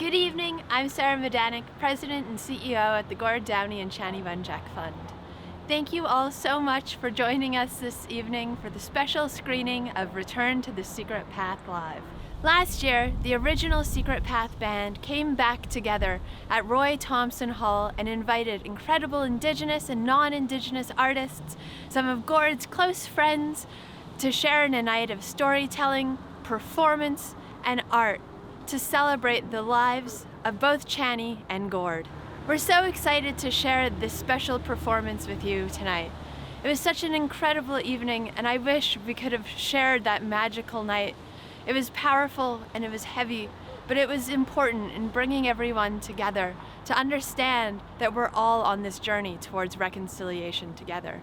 Good evening, I'm Sarah Medanik, President and CEO at the Gord, Downie and Chanie Wenjack Fund. Thank you all so much for joining us this evening for the special screening of Return to the Secret Path Live. Last year, the original Secret Path band came back together at Roy Thompson Hall and invited incredible Indigenous and non-Indigenous artists, some of Gord's close friends, to share in a night of storytelling, performance, and art to celebrate the lives of both Chanie and Gord. We're so excited to share this special performance with you tonight. It was such an incredible evening, and I wish we could have shared that magical night. It was powerful and it was heavy, but it was important in bringing everyone together to understand that we're all on this journey towards reconciliation together.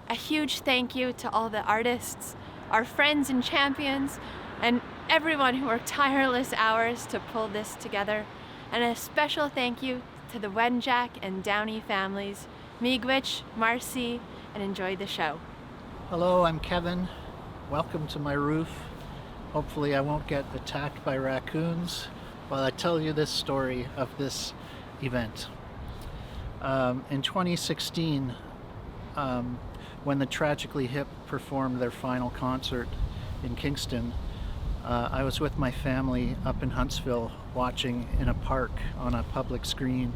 A huge thank you to all the artists, our friends and champions, and everyone who worked tireless hours to pull this together. And a special thank you to the Wenjack and Downie families. Miigwech, Marcy, and enjoy the show. Hello, I'm Kevin. Welcome to my roof. Hopefully I won't get attacked by raccoons while I tell you this story of this event. In 2016, when the Tragically Hip performed their final concert in Kingston, I was with my family up in Huntsville watching in a park on a public screen,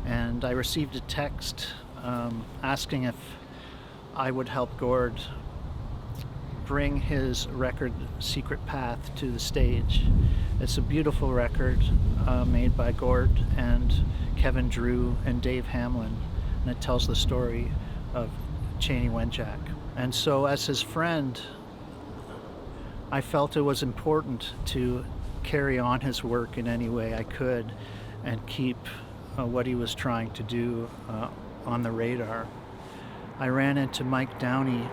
and I received a text asking if I would help Gord bring his record Secret Path to the stage. It's a beautiful record made by Gord and Kevin Drew and Dave Hamlin, and it tells the story of Chanie Wenjack. And so as his friend, I felt it was important to carry on his work in any way I could and keep what he was trying to do on the radar. I ran into Mike Downie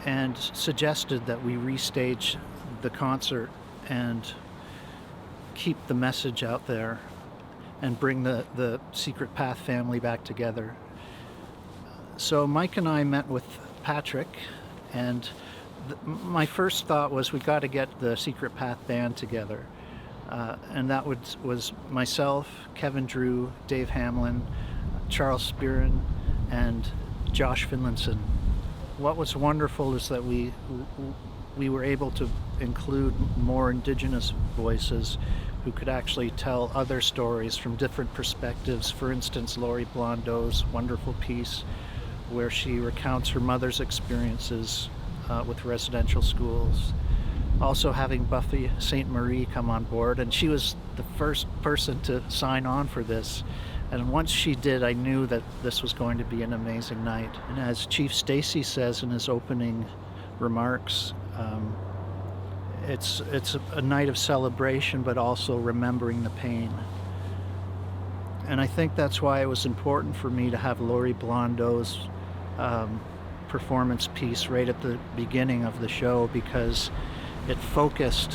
and suggested that we restage the concert and keep the message out there and bring the Secret Path family back together. So Mike and I met with Patrick, and my first thought was we got to get the Secret Path band together. And that was myself, Kevin Drew, Dave Hamlin, Charles Spearin, and Josh Finlinson. What was wonderful is that we were able to include more Indigenous voices who could actually tell other stories from different perspectives. For instance, Laurie Blondeau's wonderful piece where she recounts her mother's experiences with residential schools. Also having Buffy St. Marie come on board, and she was the first person to sign on for this. And once she did, I knew that this was going to be an amazing night. And as Chief Stacy says in his opening remarks, it's a night of celebration, but also remembering the pain. And I think that's why it was important for me to have Laurie Blondeau's performance piece right at the beginning of the show, because it focused.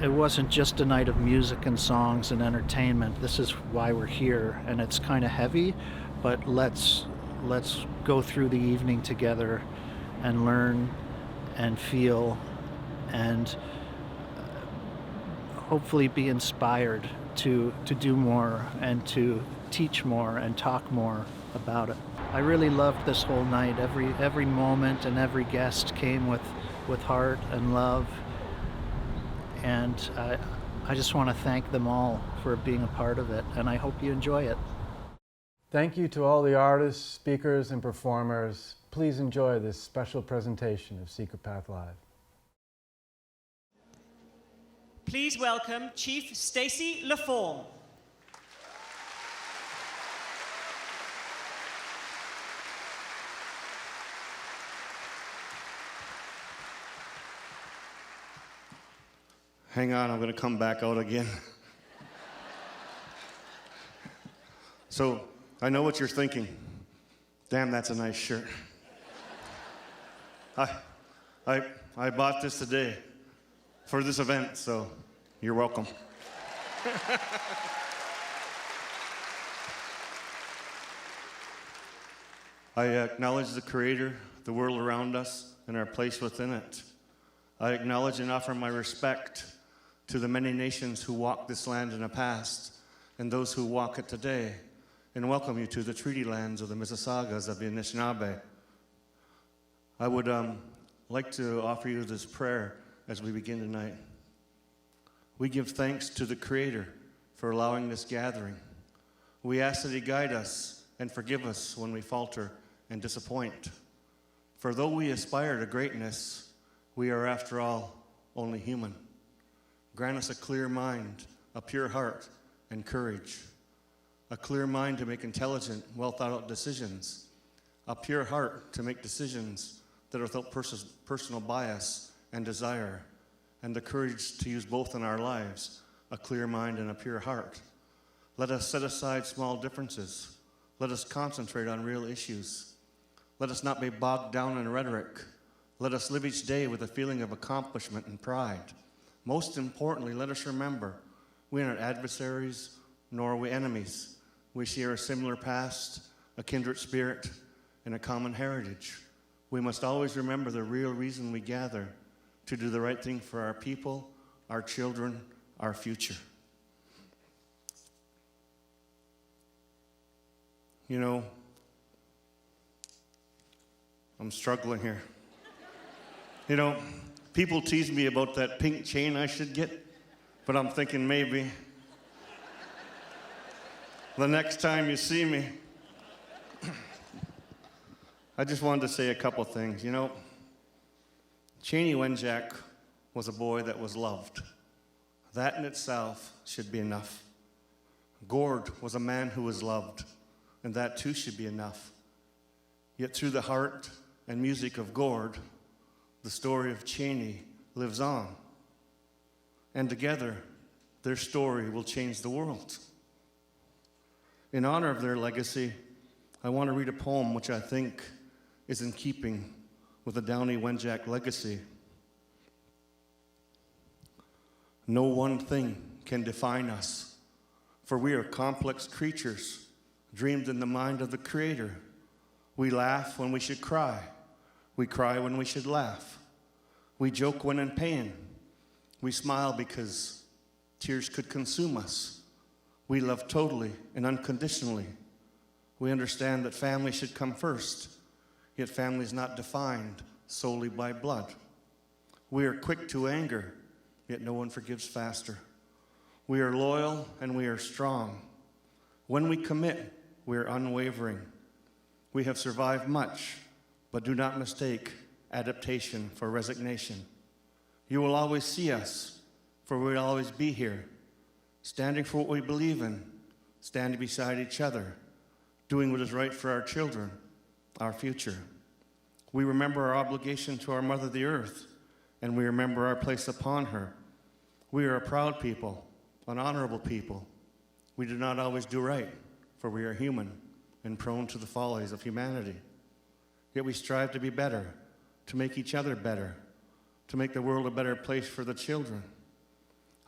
It wasn't just a night of music and songs and entertainment. This is why we're here, and it's kind of heavy, but let's go through the evening together and learn and feel and hopefully be inspired to do more and to teach more and talk more about it. I really loved this whole night. Every moment and every guest came with heart and love. And I just want to thank them all for being a part of it, and I hope you enjoy it. Thank you to all the artists, speakers, and performers. Please enjoy this special presentation of Secret Path Live. Please welcome Chief Stacy Laforme. Hang on, I'm going to come back out again. So, I know what you're thinking. Damn, that's a nice shirt. I bought this today for this event, so you're welcome. I acknowledge the Creator, the world around us, and our place within it. I acknowledge and offer my respect to the many nations who walked this land in the past and those who walk it today, and welcome you to the treaty lands of the Mississaugas of the Anishinaabe. I would like to offer you this prayer as we begin tonight. We give thanks to the Creator for allowing this gathering. We ask that He guide us and forgive us when we falter and disappoint. For though we aspire to greatness, we are, after all, only human. Grant us a clear mind, a pure heart, and courage. A clear mind to make intelligent, well-thought-out decisions. A pure heart to make decisions that are without personal bias and desire. And the courage to use both in our lives, a clear mind and a pure heart. Let us set aside small differences. Let us concentrate on real issues. Let us not be bogged down in rhetoric. Let us live each day with a feeling of accomplishment and pride. Most importantly, let us remember, we are not adversaries, nor are we enemies. We share a similar past, a kindred spirit, and a common heritage. We must always remember the real reason we gather, to do the right thing for our people, our children, our future. You know, I'm struggling here. You know, people tease me about that pink chain I should get, but I'm thinking maybe the next time you see me. I just wanted to say a couple things. You know, Chanie Wenjack was a boy that was loved. That in itself should be enough. Gord was a man who was loved, and that too should be enough. Yet through the heart and music of Gord, the story of Chanie lives on. And together, their story will change the world. In honor of their legacy, I want to read a poem which I think is in keeping with the Chanie Wenjack legacy. No one thing can define us, for we are complex creatures, dreamed in the mind of the Creator. We laugh when we should cry. We cry when we should laugh. We joke when in pain. We smile because tears could consume us. We love totally and unconditionally. We understand that family should come first, yet family is not defined solely by blood. We are quick to anger, yet no one forgives faster. We are loyal and we are strong. When we commit, we are unwavering. We have survived much, but do not mistake adaptation for resignation. You will always see us, for we will always be here, standing for what we believe in, standing beside each other, doing what is right for our children, our future. We remember our obligation to our Mother the Earth, and we remember our place upon her. We are a proud people, an honorable people. We do not always do right, for we are human and prone to the follies of humanity. Yet we strive to be better, to make each other better, to make the world a better place for the children.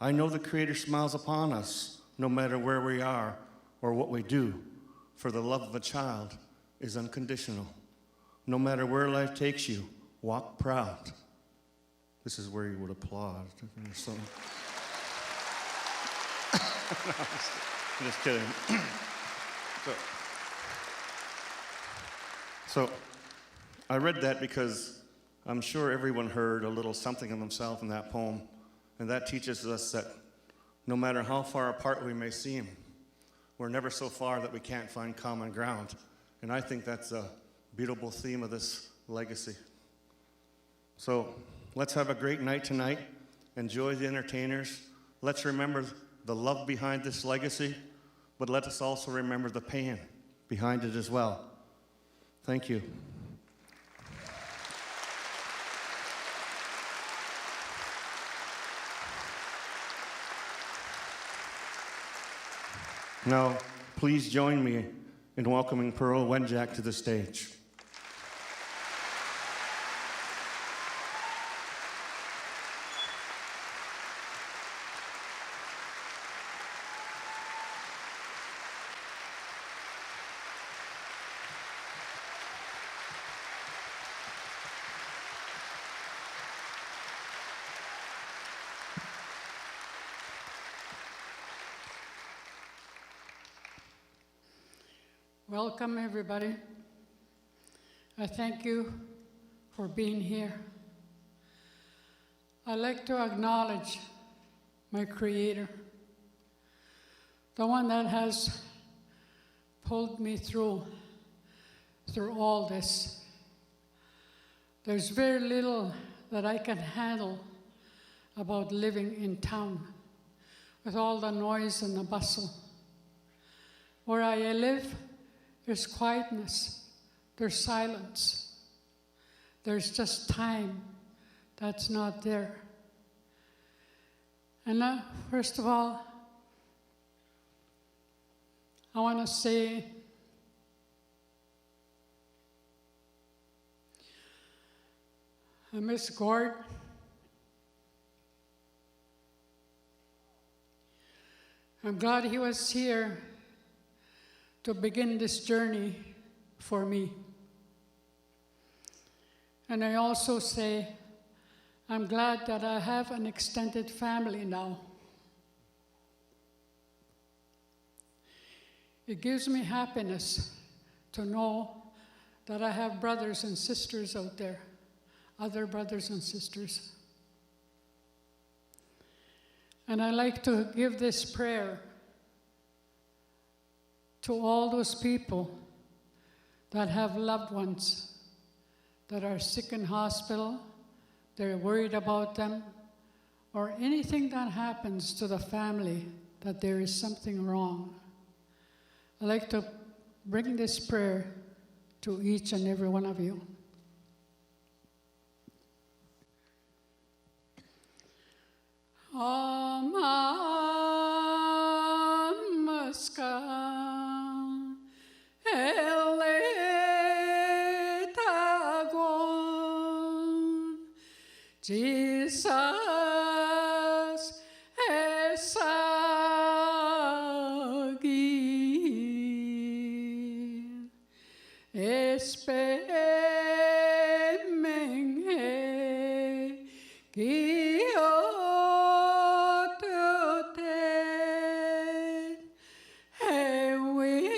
I know the Creator smiles upon us, no matter where we are or what we do, for the love of a child is unconditional. No matter where life takes you, walk proud. This is where you would applaud. So, no, I'm just kidding. So, I read that because I'm sure everyone heard a little something of themselves in that poem, and that teaches us that no matter how far apart we may seem, we're never so far that we can't find common ground. And I think that's a beautiful theme of this legacy. So let's have a great night tonight. Enjoy the entertainers. Let's remember the love behind this legacy, but let us also remember the pain behind it as well. Thank you. Now, please join me in welcoming Pearl Wenjack to the stage. Welcome, everybody. I thank you for being here. I'd like to acknowledge my Creator, the one that has pulled me through all this. There's very little that I can handle about living in town with all the noise and the bustle. Where I live, there's quietness, there's silence, there's just time that's not there. And first of all, I want to say I miss Gord. I'm glad he was here to begin this journey for me. And I also say, I'm glad that I have an extended family now. It gives me happiness to know that I have brothers and sisters out there, other brothers and sisters. And I like to give this prayer to all those people that have loved ones that are sick in hospital, they're worried about them, or anything that happens to the family that there is something wrong. I like to bring this prayer to each and every one of you. Jesus esagi espemenge giotote ewepemachi.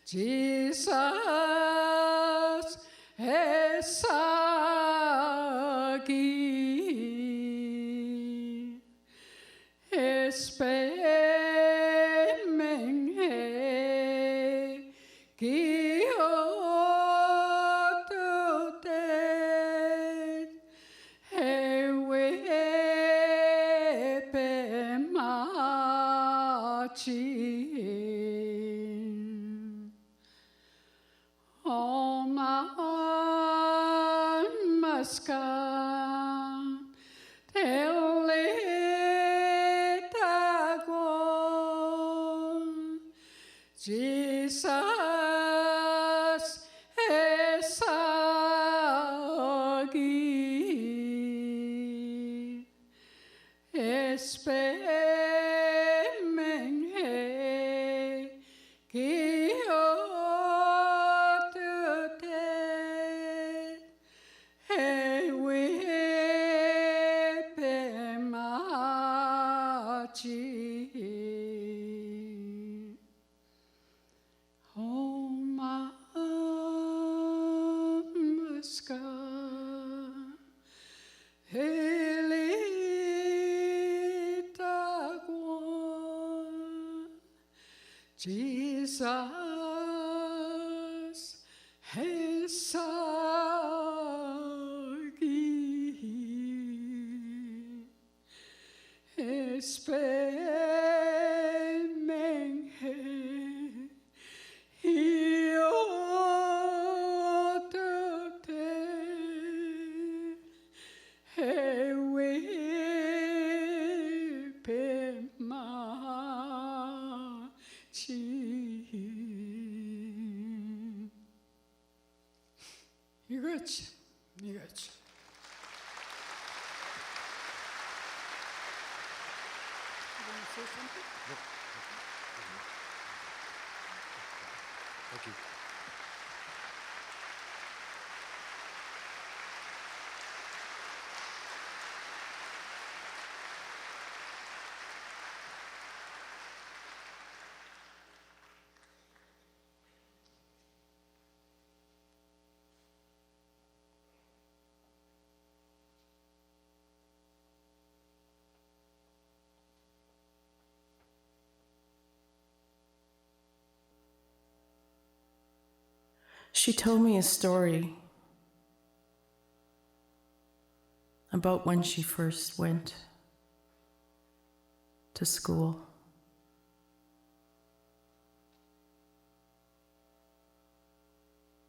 Jesus esagi espemenge giotote ewepemachi. Jesus esagi espemenge giotote ewepemachi. Jesus esagi espemenge giotote ewepemachi. Играч. say something? Thank you. She told me a story about when she first went to school.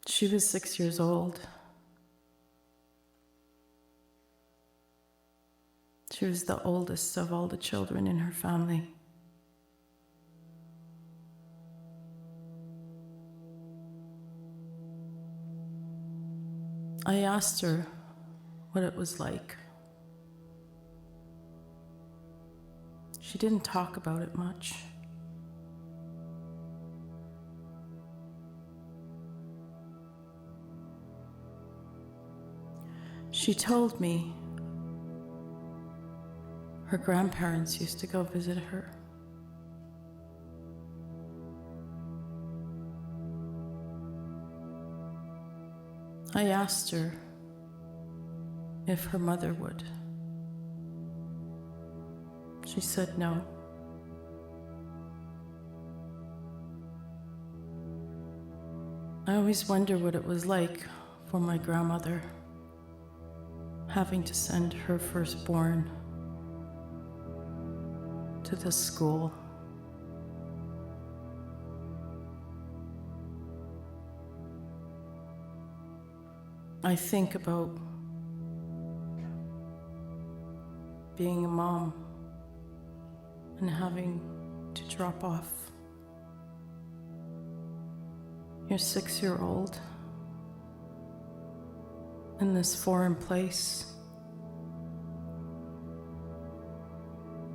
She was 6 years old. She was the oldest of all the children in her family. I asked her what it was like. She didn't talk about it much. She told me her grandparents used to go visit her. I asked her if her mother would. She said no. I always wonder what it was like for my grandmother having to send her firstborn to this school. I think about being a mom and having to drop off your 6-year-old in this foreign place,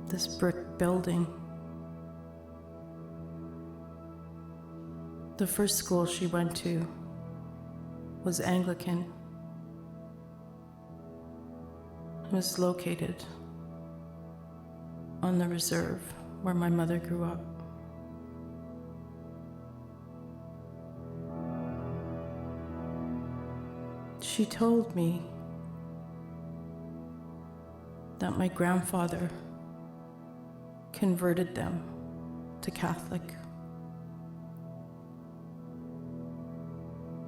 this brick building. The first school she went to was Anglican. It was located on the reserve where my mother grew up. She told me that my grandfather converted them to Catholic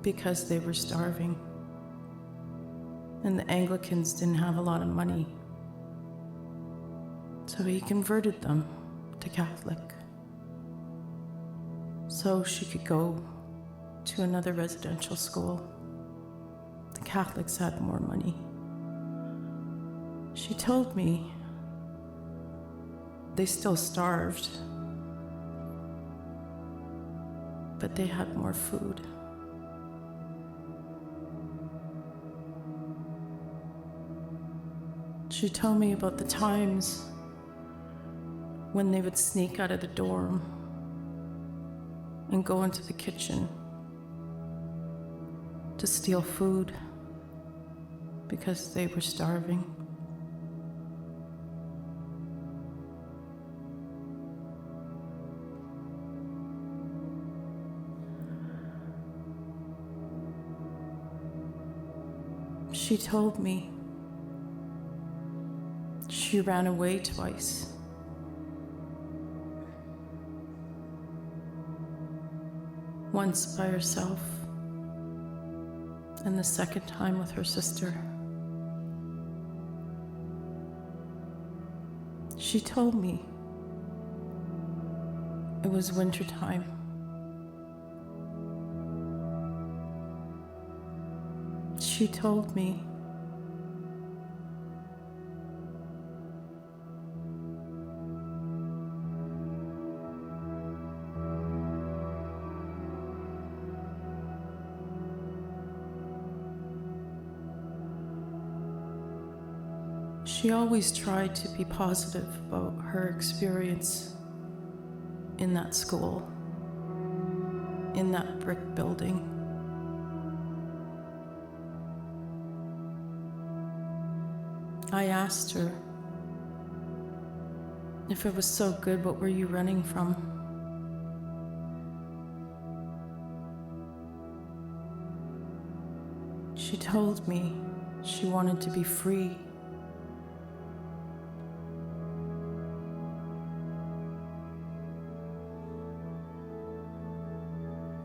because they were starving. And the Anglicans didn't have a lot of money. So he converted them to Catholic so she could go to another residential school. The Catholics had more money. She told me they still starved, but they had more food. She told me about the times when they would sneak out of the dorm and go into the kitchen to steal food because they were starving. She told me she ran away twice. Once by herself, and the second time with her sister. She told me it was wintertime. She told me She always tried to be positive about her experience in that school, in that brick building. I asked her, if it was so good, what were you running from? She told me she wanted to be free.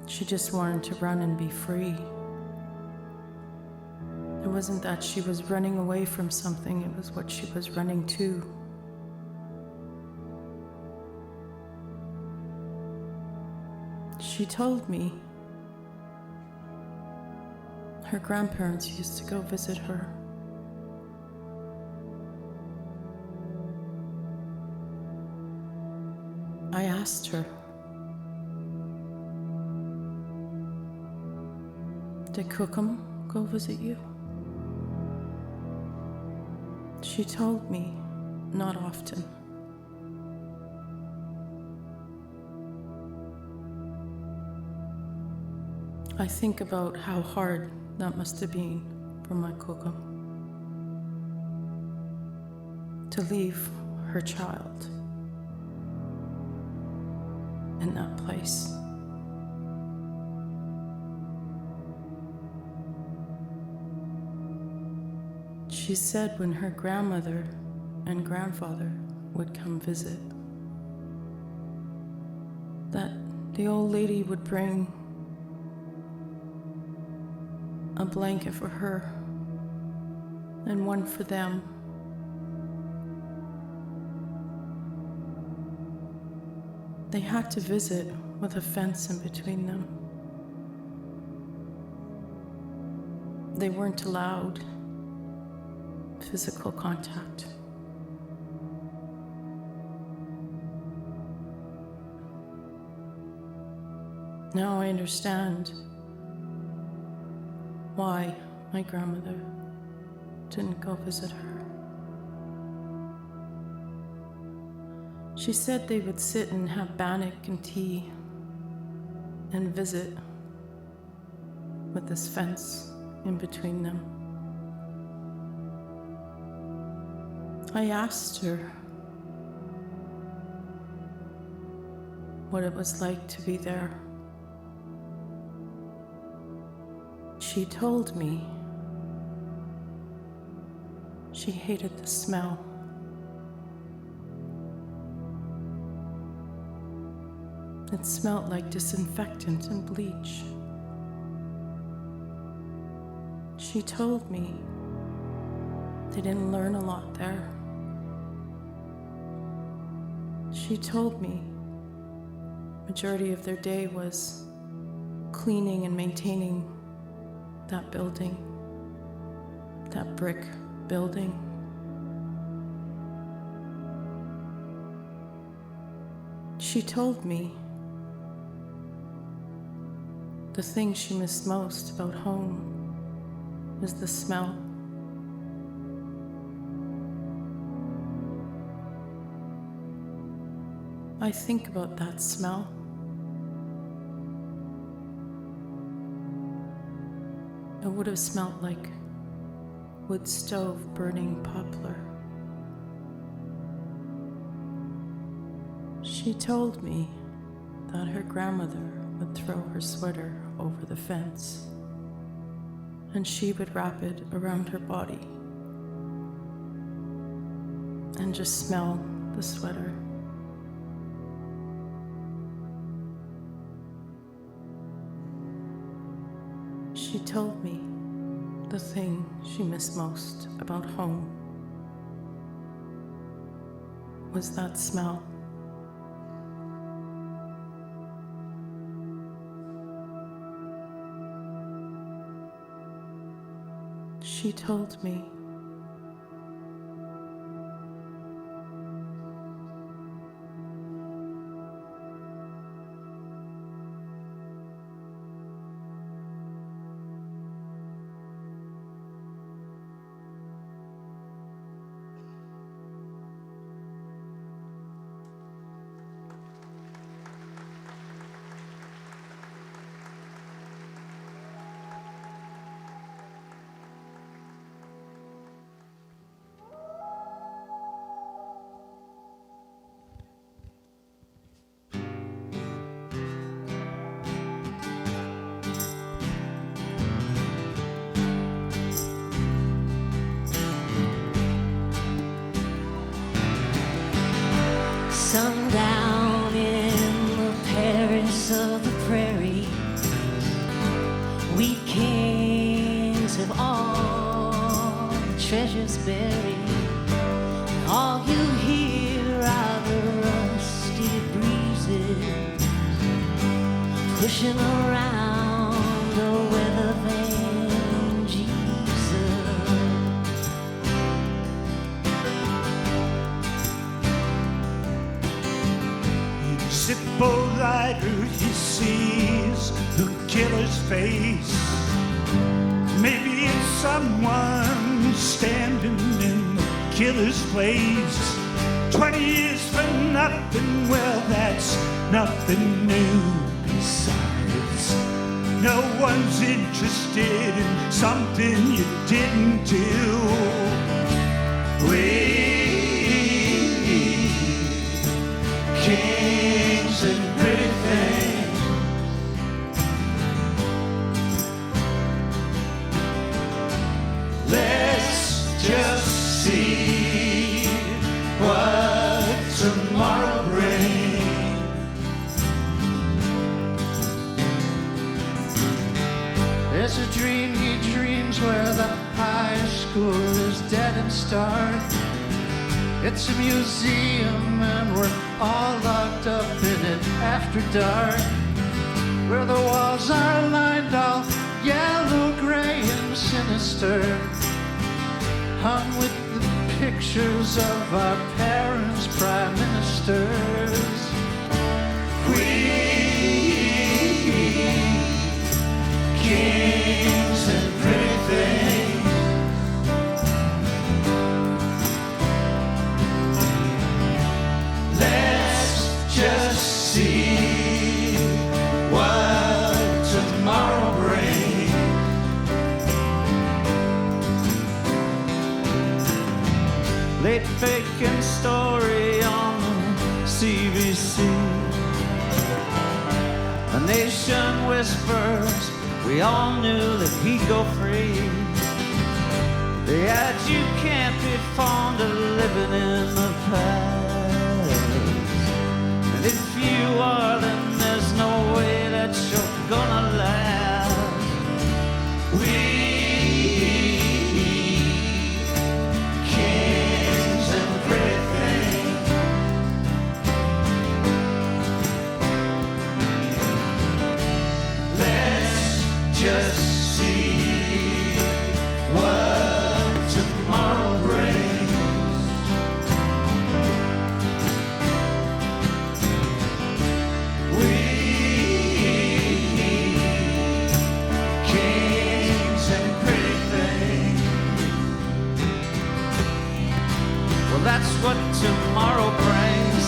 She just wanted to run and be free. It wasn't that she was running away from something, it was what she was running to. She told me her grandparents used to go visit her. I asked her, did Cookham go visit you? She told me, not often. I think about how hard that must have been for my Cookham to leave her child in that place. She said when her grandmother and grandfather would come visit, that the old lady would bring a blanket for her and one for them. They had to visit with a fence in between them. They weren't allowed physical contact. Now I understand why my grandmother didn't go visit her. She said they would sit and have bannock and tea and visit with this fence in between them. I asked her what it was like to be there. She told me she hated the smell. It smelled like disinfectant and bleach. She told me they didn't learn a lot there. She told me majority of their day was cleaning and maintaining that building, that brick building. She told me the thing she missed most about home was the smell. I think about that smell. It would have smelled like wood stove burning poplar. She told me that her grandmother would throw her sweater over the fence and she would wrap it around her body and just smell the sweater. She told me the thing she missed most about home was that smell. She told me treasures buried. And all you hear are the rusty breezes pushing around the weather vane Jesus. In a Zippo lighter he sees the killer's face. Maybe it's someone standing in the killer's place. 20 years for nothing, well that's nothing new. Besides, no one's interested in something you didn't do. We kings and pretty things, let's just see what tomorrow brings. There's a dream he dreams where the high school is dead and stark. It's a museum and we're all locked up in it after dark, where the walls are lined all yellow, gray and sinister, hung with the pictures of our parents' prime ministers. Kings and pretty things, let's just see what tomorrow brings. Late bacon story on the CBC. A nation whispers, we all knew that he'd go free. The ad, you can't be fond of living in the past. And if you are, then there's no way that you're gonna last. We kings and pretty things, let's just see what tomorrow brings. We kings and pretty things, Well, that's what tomorrow brings.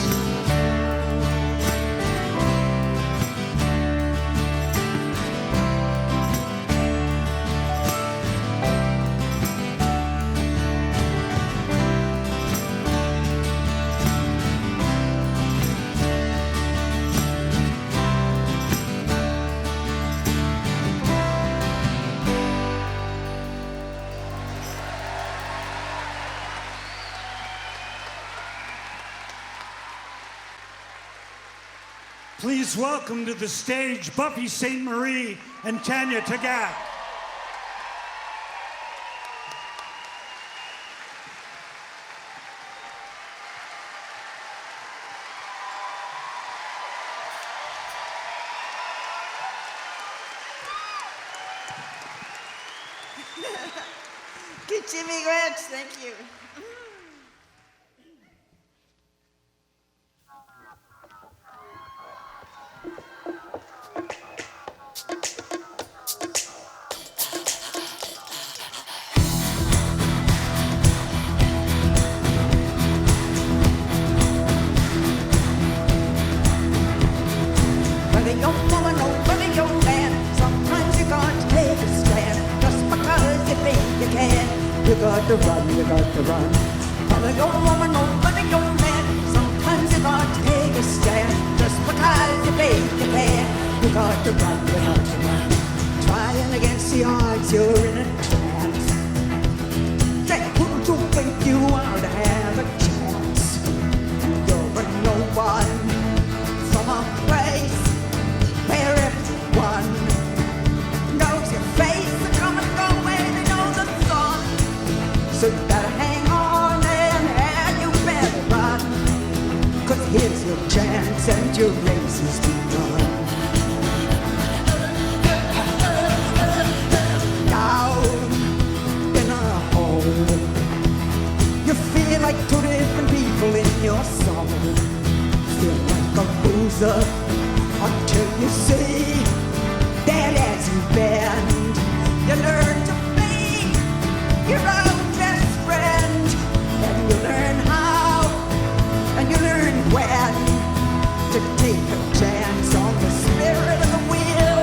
please welcome to the stage Buffy St. Marie and Chanie Wenjack. Good Jimmy Grant, thank you. Whether you're woman or whether you're man, sometimes you got to take a stand. Just because you think you can, you got to run, you got to run. Whether you're woman or whether you're man, sometimes you got to take a stand. Just because you think you can, you got to run, you got to run. Trying against the odds, you're in a trance. Say, who do you think you are to have a chance? You're a no one from a place where everyone knows your face. They come and go where they know the sun So you better hang on and you better run, 'cause here's your chance and your race is begun. Down in a hole, you feel like two different people in your soul. Feel like a loser until you see that as you bend, you learn to be your own best friend. And you learn how, and you learn when to take a chance on the spirit of the wheel.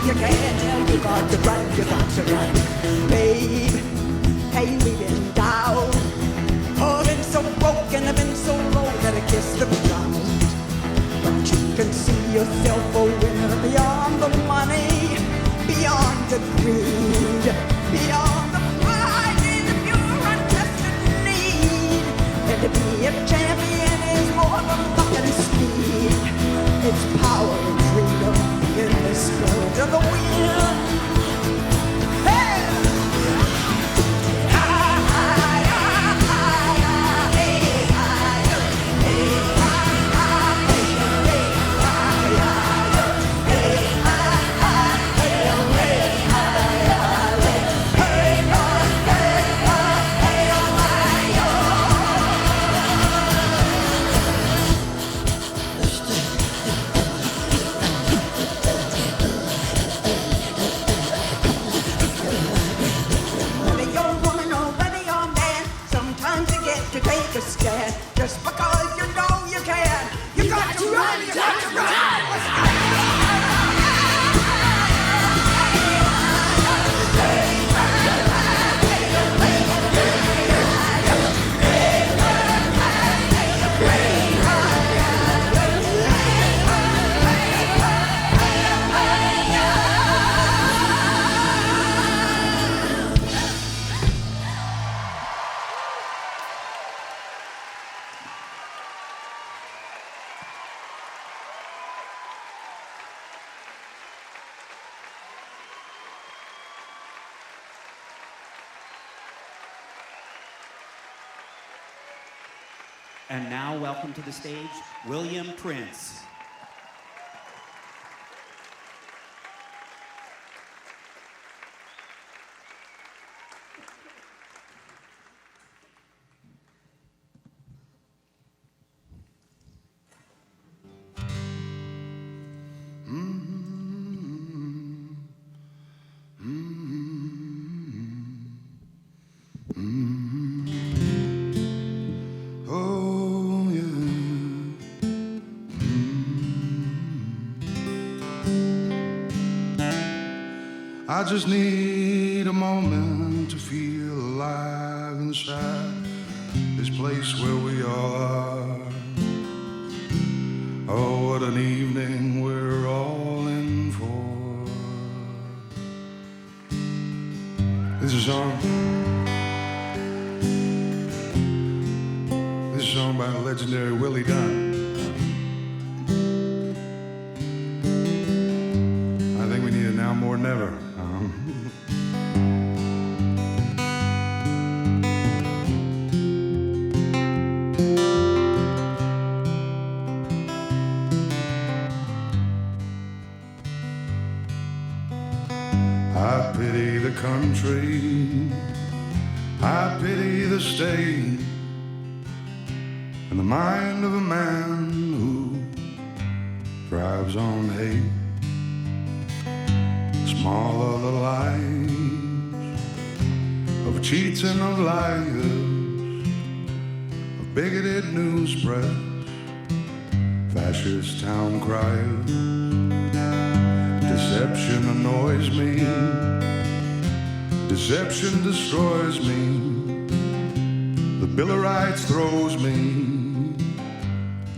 You can, you got to run, you got to run. Babe, hey, we've been down. Oh, been so broken, I've been so low that I kiss the ground. But you can see yourself a winner beyond the money, beyond the greed, beyond the pride in the pure untested need. And to be a champion is more than luck and speed. It's power and freedom in the spirit of the wheel. Hey! Just because you know you can, you got to run, you got to run. And now welcome to the stage, William Prince. I just need a moment to feel alive inside this place where we all are. Oh, what an evening we're all in for. This is a song by the legendary Willie Dunn. I think we need it now more than ever. I pity the country, I pity the state, and the mind of a man who thrives on hate. Small are the lives of cheats and of liars, of bigoted news press, fascist town criers. Deception annoys me, deception destroys me, The Bill of Rights throws me,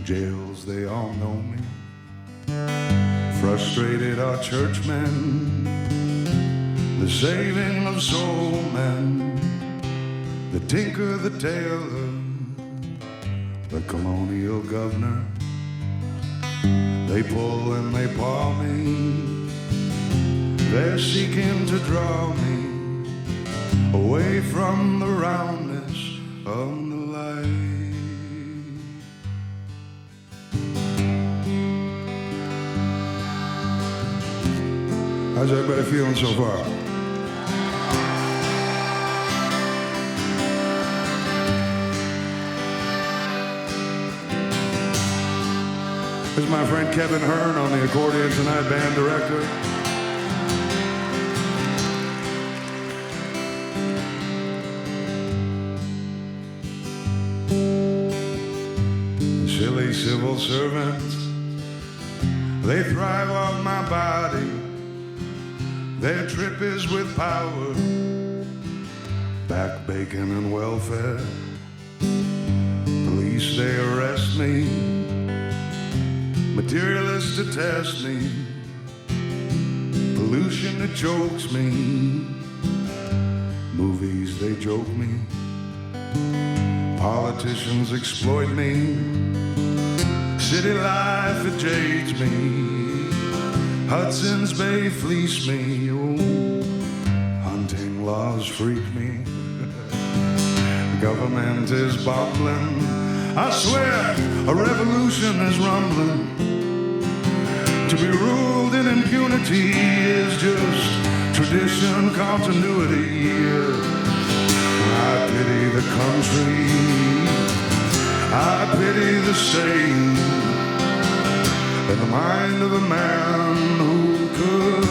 jails they all know me. Frustrated are churchmen, the saving of soul men, the tinker, the tailor, the colonial governor. They pull and they paw me, they're seeking to draw me away from the roundness of the light. How's everybody feeling so far? This is my friend Kevin Hearn on the accordion tonight, band director. Silly civil servants, they thrive off my body. Their trip is with power, back bacon and welfare. Police, they arrest me. Materialists to test me. Pollution that chokes me. Movies, they joke me. Politicians exploit me. City life, it jades me. Hudson's Bay fleece me. Oh, hunting laws freak me. The government is bumbling. I swear a revolution is rumbling. To be ruled in impunity is just tradition, continuity. I pity the country, I pity the state, and the mind of a man who could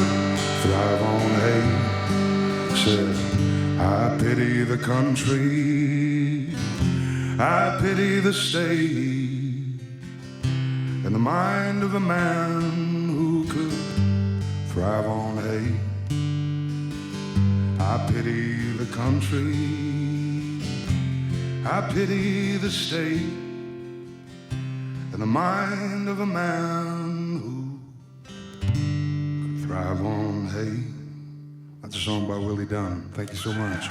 thrive on hate. Said, I pity the country, I pity the state, and the mind of a man who could thrive on hate. I pity the country, I pity the state, and the mind of a man who could thrive on hate. That's a song by Willie Dunn. Thank you so much.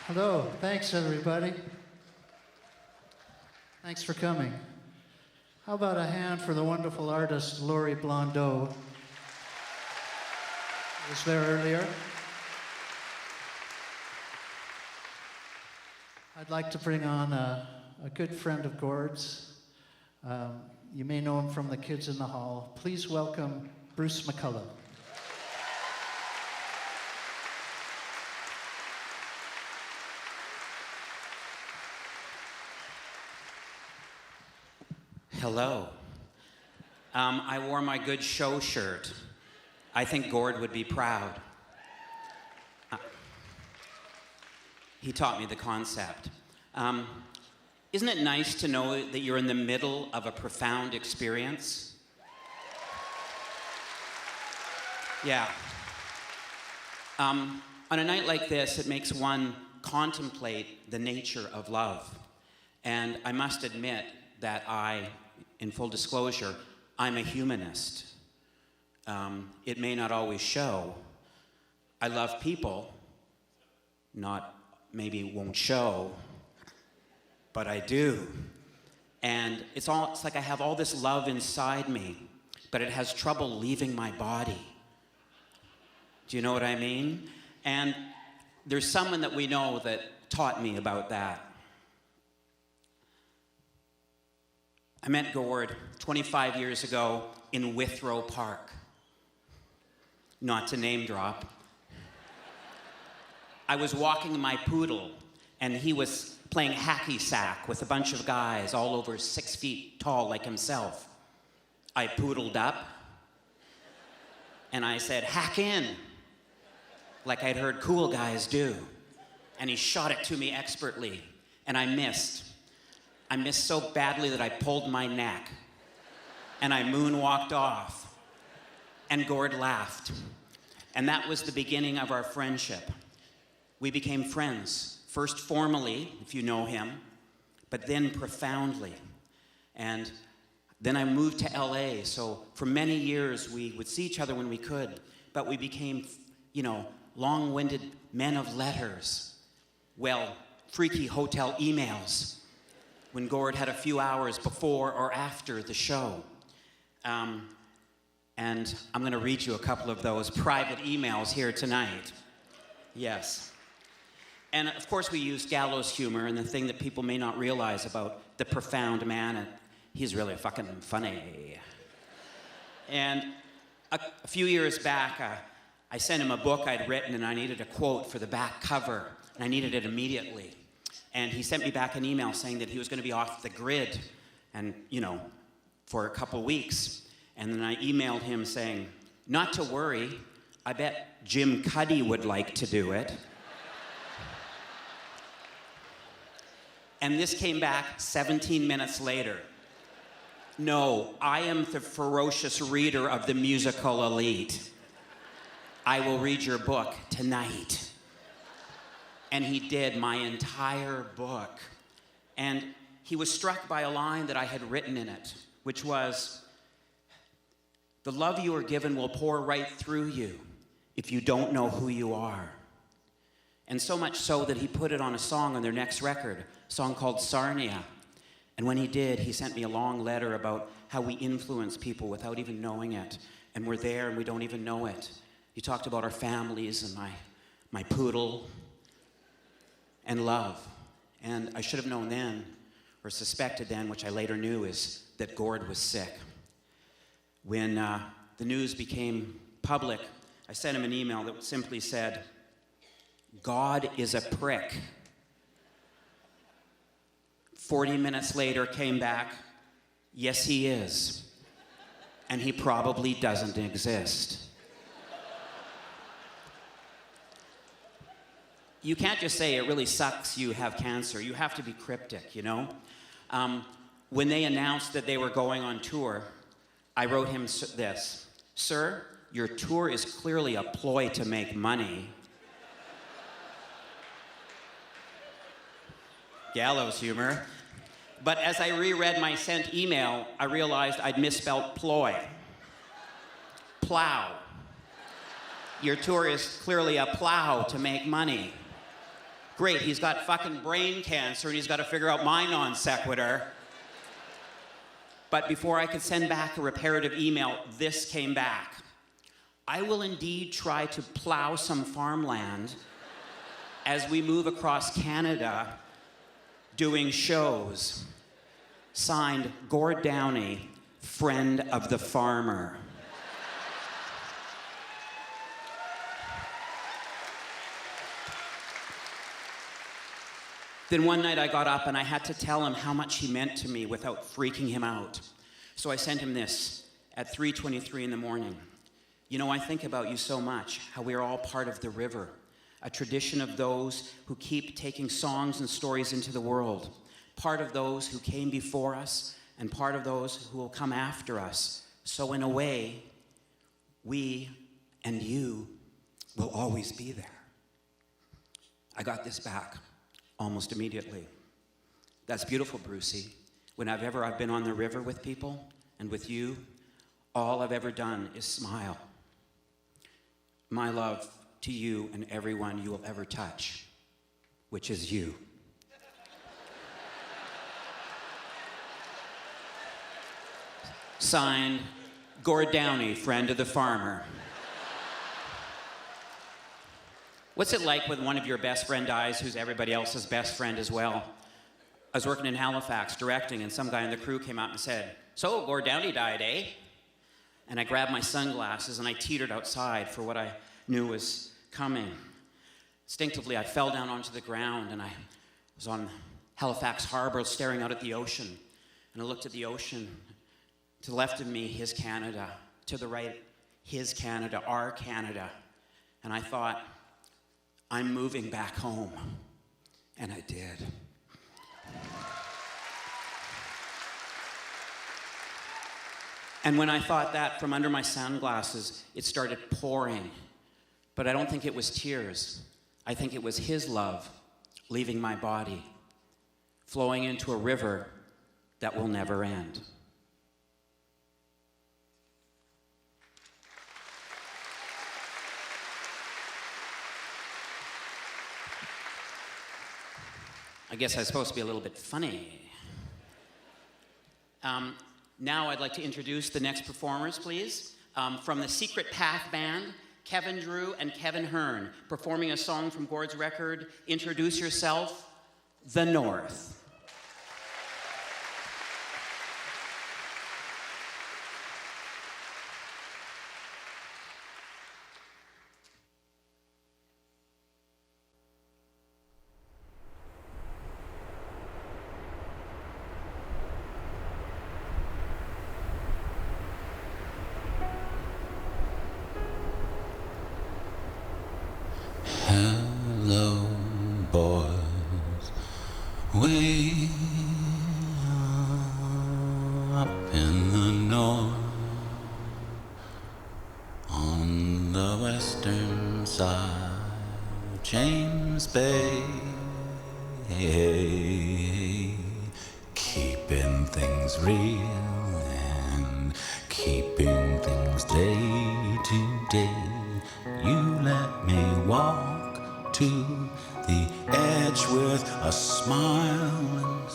Hello, thanks everybody. Thanks for coming. How about a hand for the wonderful artist Laurie Blondeau? Was there earlier. I'd like to bring on a good friend of Gord's. You may know him from the Kids in the Hall. Please welcome Bruce McCullough. Hello. I wore my good show shirt. I think Gord would be proud. He taught me the concept. Isn't it nice to know that you're in the middle of a profound experience? Yeah. On a night like this, it makes one contemplate the nature of love. And I must admit that in full disclosure, I'm a humanist. It may not always show. I love people, maybe won't show, but I do. And it's like I have all this love inside me, but it has trouble leaving my body. Do you know what I mean? And there's someone that we know that taught me about that. I met Gord 25 years ago in Withrow Park. Not to name drop. I was walking my poodle, and he was playing hacky sack with a bunch of guys all over 6 feet tall like himself. I poodled up, and I said, "Hack in," like I'd heard cool guys do. And he shot it to me expertly. And I missed. I missed so badly that I pulled my neck. And I moonwalked off. And Gord laughed. And that was the beginning of our friendship. We became friends, first formally, if you know him, but then profoundly. And then I moved to LA, so for many years we would see each other when we could, but we became, long-winded men of letters. Well, freaky hotel emails when Gord had a few hours before or after the show. And I'm going to read you a couple of those private emails here tonight. Yes. And of course we use gallows humor, and the thing that people may not realize about the profound man, he's really fucking funny. And a few years back, I sent him a book I'd written, and I needed a quote for the back cover, and I needed it immediately. And he sent me back an email saying that he was going to be off the grid, and, for a couple weeks. And then I emailed him saying, not to worry, I bet Jim Cuddy would like to do it. And this came back 17 minutes later. No, I am the ferocious reader of the musical elite. I will read your book tonight. And he did my entire book. And he was struck by a line that I had written in it, which was, the love you are given will pour right through you if you don't know who you are. And so much so that he put it on a song on their next record, a song called Sarnia. And when he did, he sent me a long letter about how we influence people without even knowing it. And we're there and we don't even know it. He talked about our families and my poodle and love. And I should have known then, or suspected then, which I later knew, is that Gord was sick. When the news became public, I sent him an email that simply said, God is a prick. 40 minutes later, came back, yes, he is. And he probably doesn't exist. You can't just say, it really sucks you have cancer. You have to be cryptic, When they announced that they were going on tour, I wrote him this, Sir, your tour is clearly a ploy to make money. Gallows humor. But as I reread my sent email, I realized I'd misspelled ploy. Plow. Your tour is clearly a plow to make money. Great, he's got fucking brain cancer and he's got to figure out my non sequitur. But before I could send back a reparative email, this came back. I will indeed try to plow some farmland as we move across Canada doing shows. Signed, Gord Downie, friend of the farmer. Then one night I got up and I had to tell him how much he meant to me without freaking him out. So I sent him this at 3:23 in the morning. I think about you so much, how we are all part of the river, a tradition of those who keep taking songs and stories into the world, part of those who came before us and part of those who will come after us. So in a way, we and you will always be there. I got this back almost immediately. That's beautiful, Brucey. When I've been on the river with people and with you, all I've ever done is smile. My love to you and everyone you will ever touch, which is you. Signed, Gord Downie, friend of the farmer. What's it like when one of your best friend dies who's everybody else's best friend as well? I was working in Halifax directing, and some guy in the crew came out and said, "So, Gord Downie died, eh?" And I grabbed my sunglasses and I teetered outside for what I knew was coming. Instinctively, I fell down onto the ground and I was on Halifax Harbor staring out at the ocean. And I looked at the ocean. To the left of me, his Canada. To the right, his Canada, our Canada. And I thought, I'm moving back home. And I did. And when I thought that from under my sunglasses, it started pouring. But I don't think it was tears. I think it was his love leaving my body, flowing into a river that will never end. I guess I was supposed to be a little bit funny. Now I'd like to introduce the next performers, please. From the Secret Path Band, Kevin Drew and Kevin Hearn, performing a song from Gord's record, Introduce Yourself, The North. Hello, boys, way up in the north, on the western side of James Bay, keeping things real and keeping things day to day. You let me walk to the edge with a smile and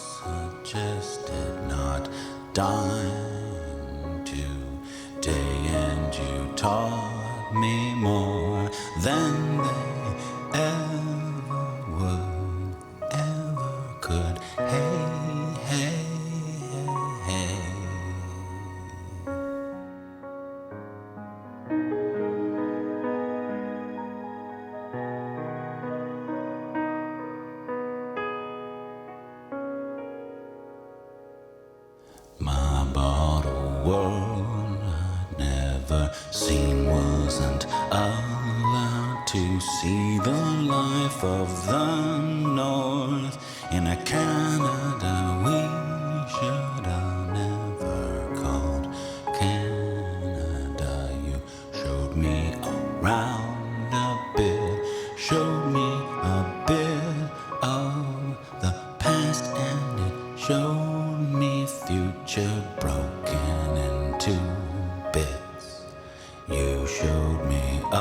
suggested not dying today, and you taught me more than they ever would, ever could. Hey, hey, hey. My bottle world I'd never seen wasn't allowed to see the life of the North. In a Canada we should have never called Canada. You showed me around a bit, showed me a bit of the past, and it showed me future broken into bits. You showed me a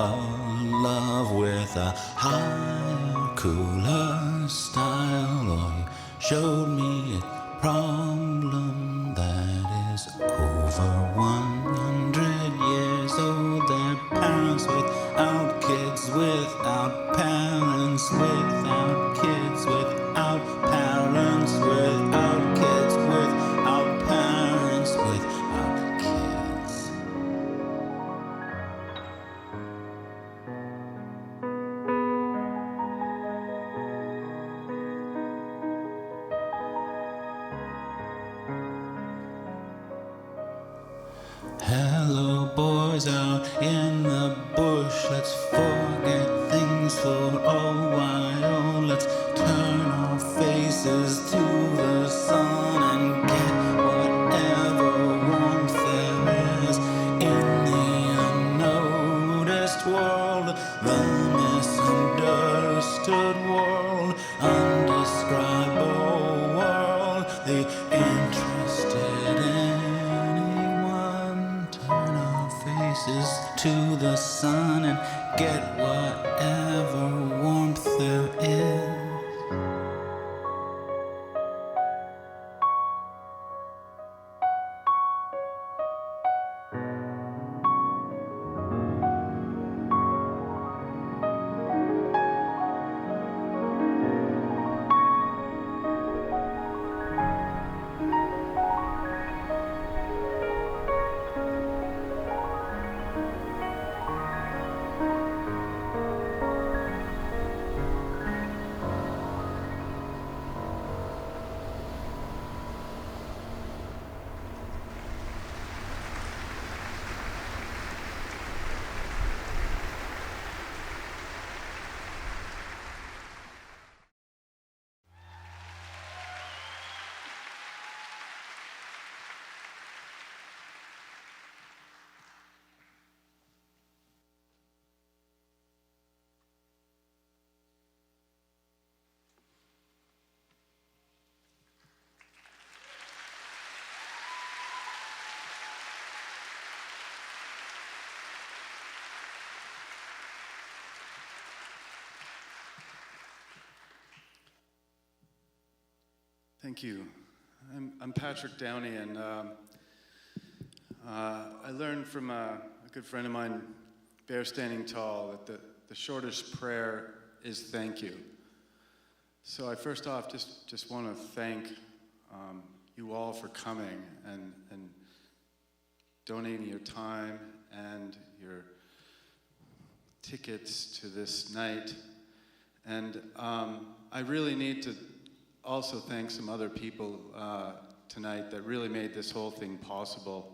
love with a higher, cooler style, or you showed me a problem that is over 100 years old. They're parents without kids, without parents, without kids, without parents, without kids, without parents, without kids. Hello, boys out in the bush. Let's forget things for a while. Let's turn our faces to the sun and get whatever warmth there is in the unnoticed world, the misunderstood world, undescribable world, the interested anyone. Turn our faces to the sun and get whatever warmth there is. Thank you. I'm Patrick Downie, and I learned from a good friend of mine, Bear Standing Tall, that the shortest prayer is thank you. So I first off just want to thank you all for coming and donating your time and your tickets to this night. And I really need to also thank some other people tonight that really made this whole thing possible.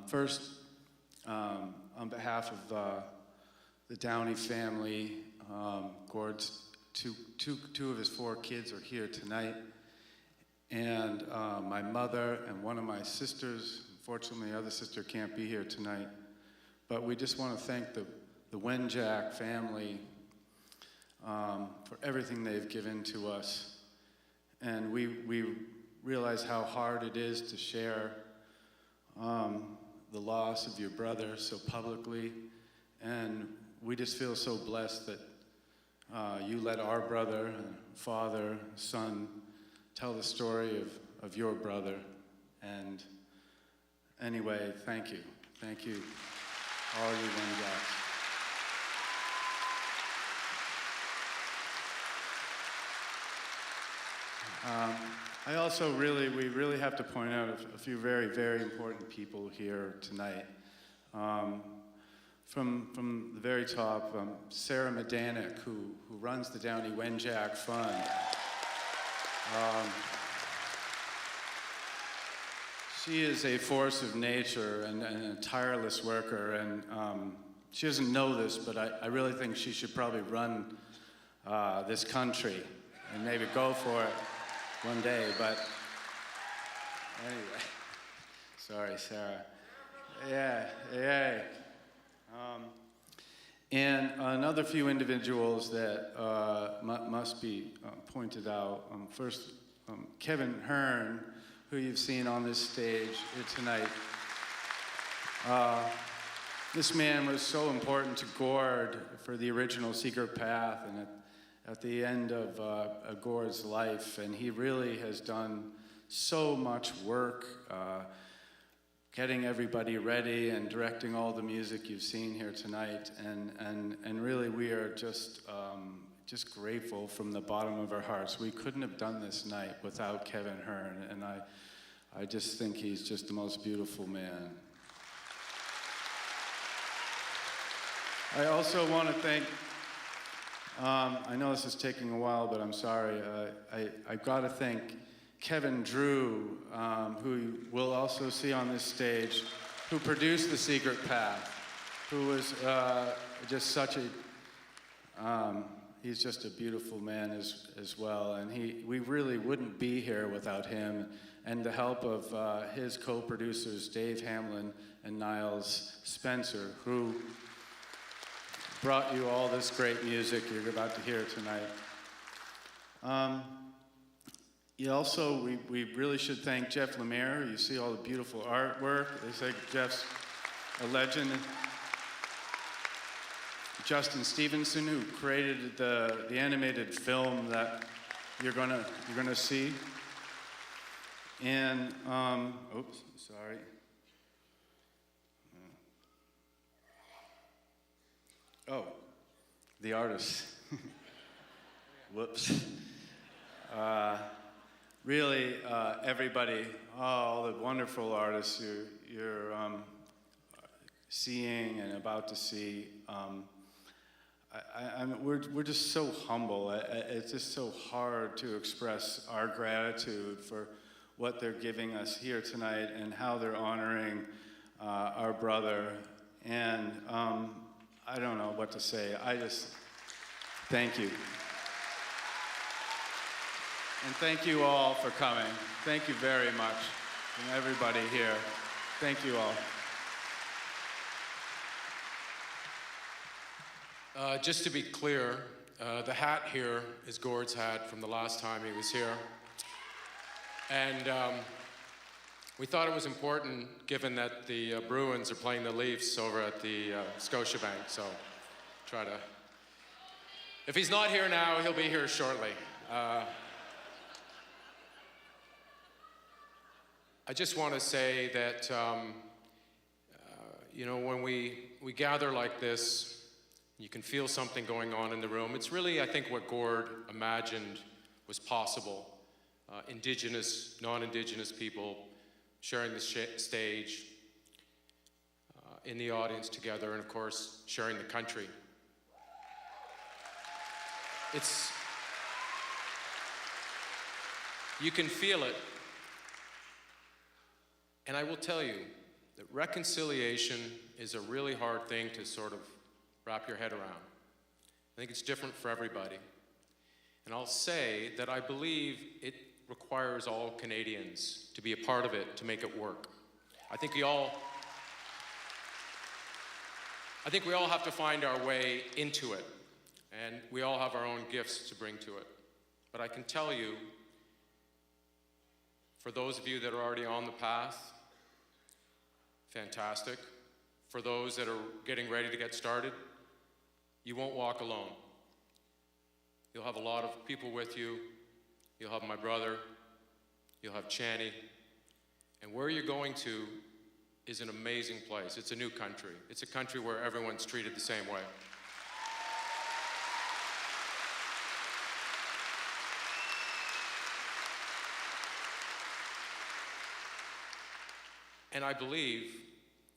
First, on behalf of the Downie family, Gord's two of his 4 kids are here tonight, and my mother and one of my sisters. Unfortunately, the other sister can't be here tonight, but we just want to thank the Wenjack family for everything they've given to us. And we realize how hard it is to share the loss of your brother so publicly, and we just feel so blessed that you let our brother, father, son, tell the story of your brother. And anyway, thank you. Thank you, all you Wenjacks. I also we really have to point out a few very, very important people here tonight. From the very top, Sarah Medanek, who runs the Chanie Wenjack Fund. She is a force of nature and a tireless worker, and she doesn't know this, but I really think she should probably run this country and maybe go for it one day, but anyway, sorry, Sarah. Yeah. And another few individuals that must be pointed out. First, Kevin Hearn, who you've seen on this stage here tonight. This man was so important to Gord for the original Secret Path, and at the end of Gord's life, and he really has done so much work getting everybody ready and directing all the music you've seen here tonight, and really we are just grateful from the bottom of our hearts. We couldn't have done this night without Kevin Hearn, and I just think he's just the most beautiful man. I also want to thank, I know this is taking a while, but I'm sorry. I've got to thank Kevin Drew, who we'll also see on this stage, who produced The Secret Path, who was just such a, he's just a beautiful man as well. And we really wouldn't be here without him and the help of his co-producers, Dave Hamlin and Niles Spencer, who brought you all this great music you're about to hear tonight. We really should thank Jeff Lemire. You see all the beautiful artwork. They say Jeff's a legend. Justin Stevenson, who created the animated film that you're gonna see. And oops, sorry. Oh, the artist. Whoops. Really, everybody, all the wonderful artists you're seeing and about to see. We're just so humble. It's just so hard to express our gratitude for what they're giving us here tonight and how they're honoring our brother. And I don't know what to say. I just thank you. And thank you all for coming. Thank you very much from everybody here. Thank you all. Just to be clear, the hat here is Gord's hat from the last time he was here. And we thought it was important, given that the Bruins are playing the Leafs over at the Scotiabank, so try to... If he's not here now, he'll be here shortly. I just want to say that, you know, when we gather like this, you can feel something going on in the room. It's really, I think, what Gord imagined was possible. Indigenous, non-Indigenous people sharing the stage, in the audience together, and of course, sharing the country. You can feel it. And I will tell you that reconciliation is a really hard thing to sort of wrap your head around. I think it's different for everybody. And I'll say that I believe it requires all Canadians to be a part of it to make it work. I think we all have to find our way into it, and we all have our own gifts to bring to it. But I can tell you, for those of you that are already on the path, fantastic. For those that are getting ready to get started, you won't walk alone. You'll have a lot of people with you. You'll have my brother. You'll have Chanie. And where you're going to is an amazing place. It's a new country. It's a country where everyone's treated the same way. And I believe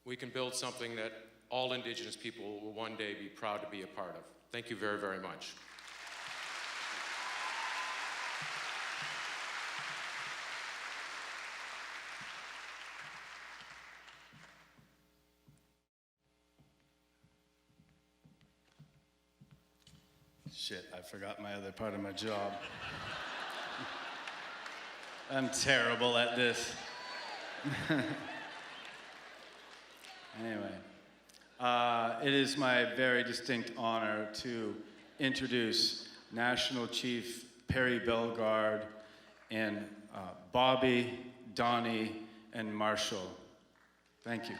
we can build something that all Indigenous people will one day be proud to be a part of. Thank you very, very much. Shit, I forgot my other part of my job. I'm terrible at this. Anyway, it is my very distinct honor to introduce National Chief Perry Bellegarde and Bobby, Donnie, and Marshall. Thank you.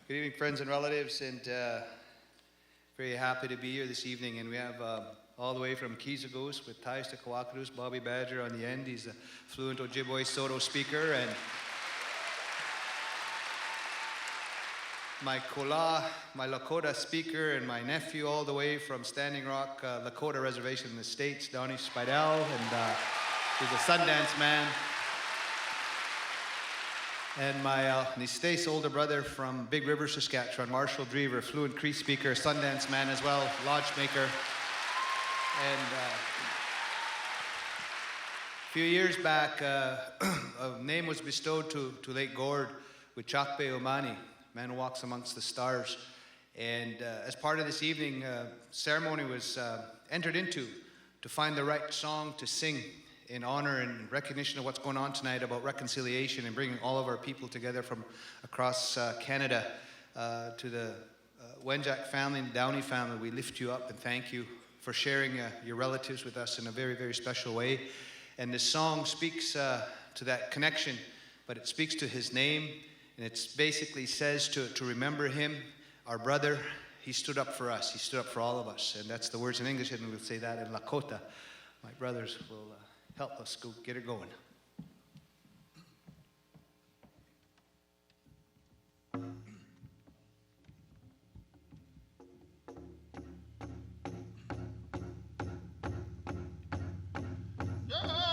Good evening, friends and relatives, and very happy to be here this evening. And we have all the way from Keysagos with ties to Kawakados, Bobby Badger on the end. He's a fluent Ojibwe Soto speaker, and my Kola, my Lakota speaker, and my nephew all the way from Standing Rock Lakota Reservation in the States, Donnie Spidell, and he's a Sundance man. And my Nistace older brother from Big River, Saskatchewan, Marshall Drever, fluent Cree speaker, Sundance man as well, lodge maker. And a few years back, a name was bestowed to late Gord with Chakpe Omani, man who walks amongst the stars. And as part of this evening, ceremony was entered into to find the right song to sing in honor and recognition of what's going on tonight about reconciliation and bringing all of our people together from across Canada to the Wenjack family and Downie family. We lift you up and thank you for sharing your relatives with us in a very, very special way. And this song speaks to that connection, but it speaks to his name, and it basically says to remember him, our brother. He stood up for us. He stood up for all of us. And that's the words in English, and we'll say that in Lakota. My brothers will help us go get it going. Yeah.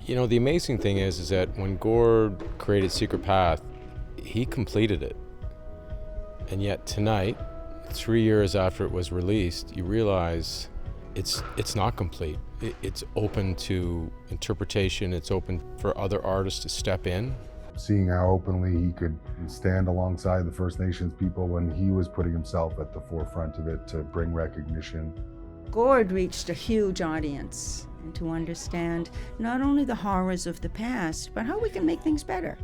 You know, the amazing thing is that when Gord created Secret Path, he completed it. And yet tonight, 3 years after it was released, you realize it's not complete. It's open to interpretation. It's open for other artists to step in. Seeing how openly he could stand alongside the First Nations people when he was putting himself at the forefront of it to bring recognition. Gord reached a huge audience, and to understand not only the horrors of the past, but how we can make things better.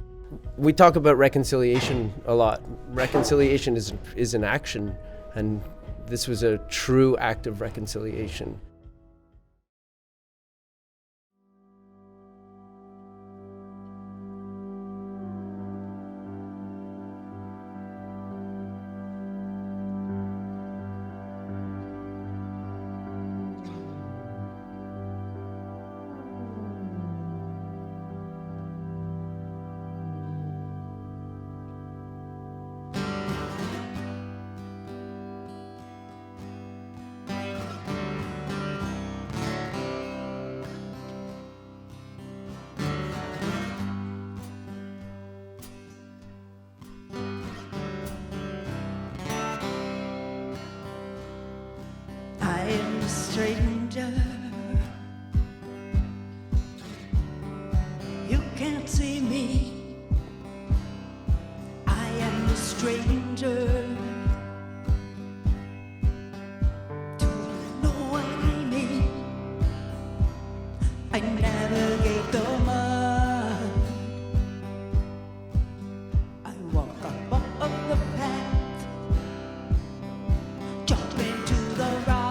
We talk about reconciliation a lot. Reconciliation is an action, and this was a true act of reconciliation. Stranger, you can't see me. I am the stranger. Do you know what I mean? I navigate the mud. I walk up the path, jump into the right.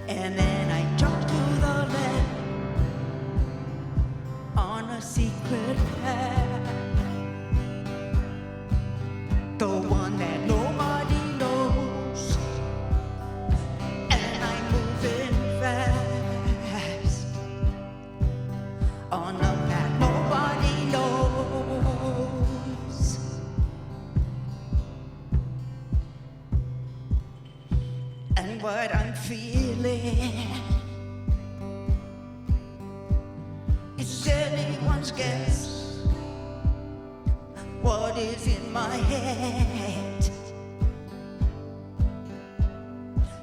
And then I jump to the left on a secret path, the one that nobody knows, and I'm moving fast on a path nobody knows. And what I'm feeling is anyone's guess. What is in my head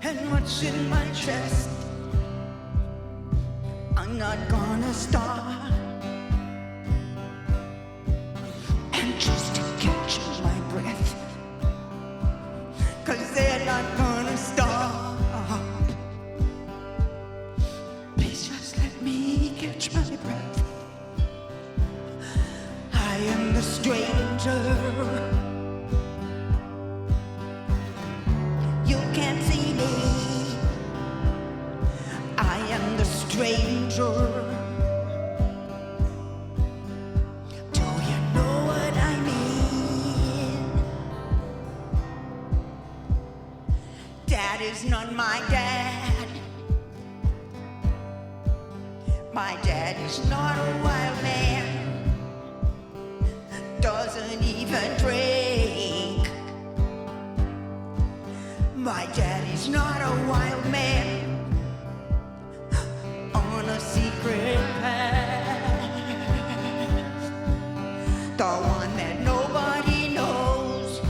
and what's in my chest? I'm not gonna stop, and just to catch my breath, 'cause they're not gonna stop. Catch my breath. I am the stranger. You can't see me. I am the stranger. Do you know what I mean? Dad is not my dad. My dad is not a wild man, doesn't even drink. My dad is not a wild man on a secret path, the one that nobody knows,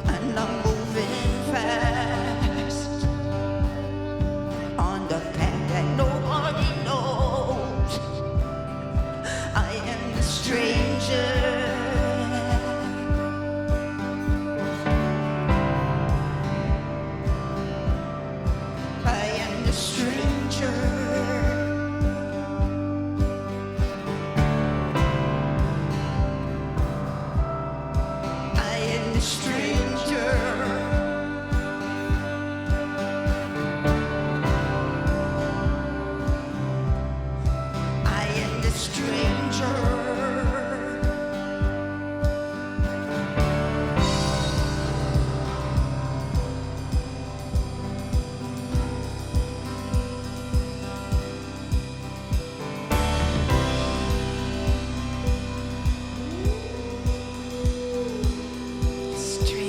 and I'm moving fast on the path that nobody knows. I am the stranger. I am the stranger. I am the stranger. Stranger.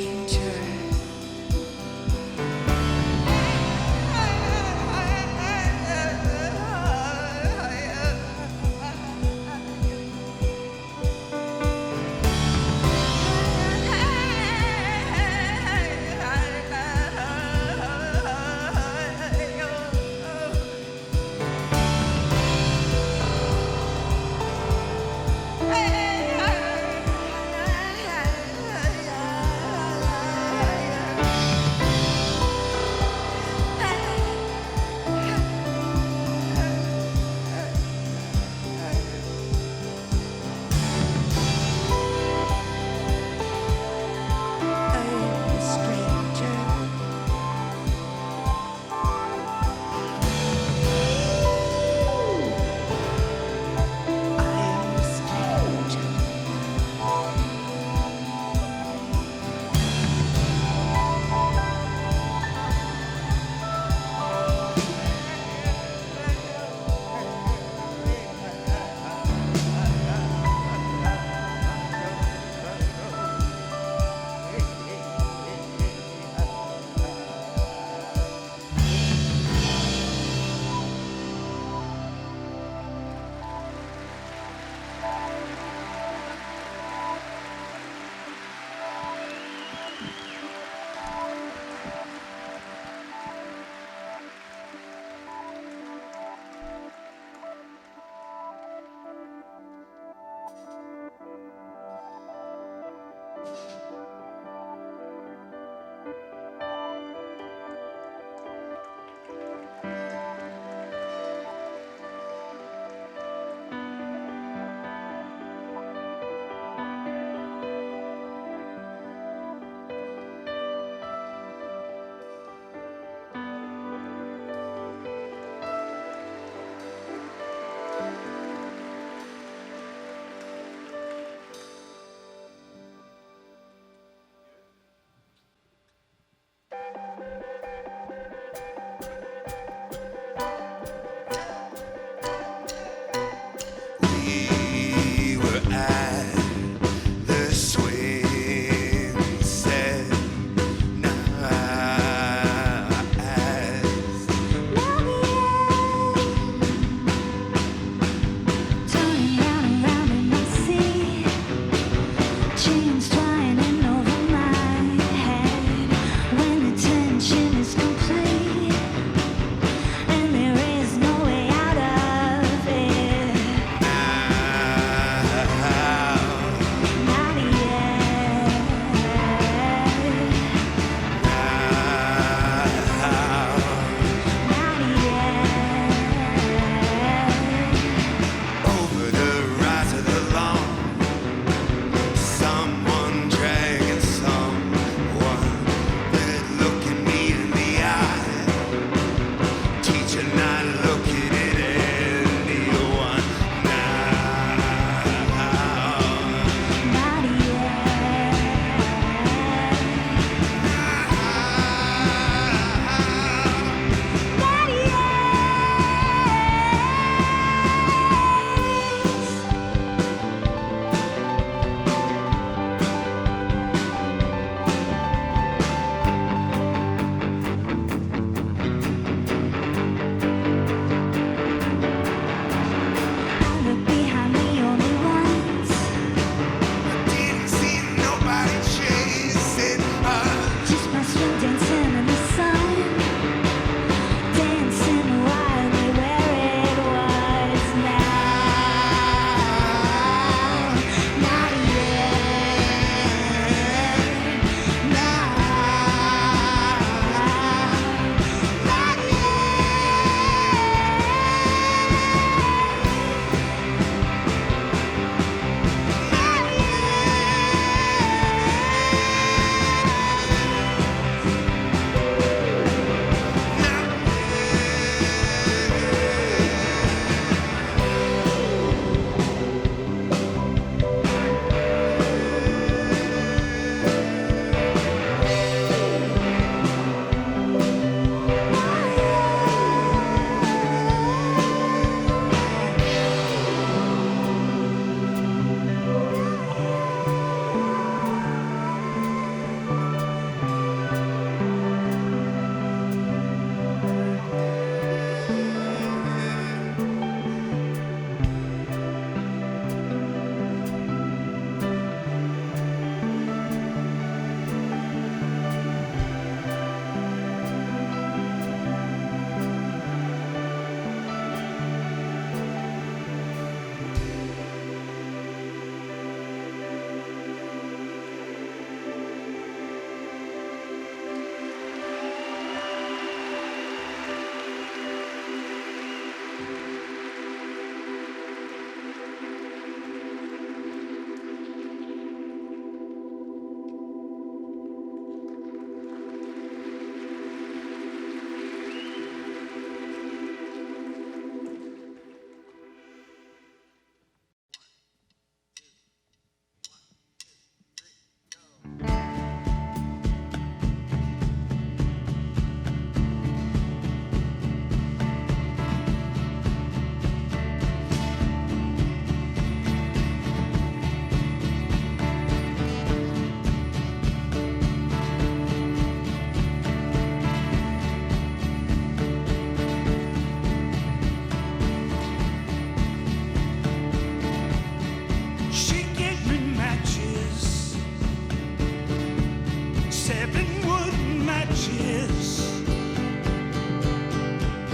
matches.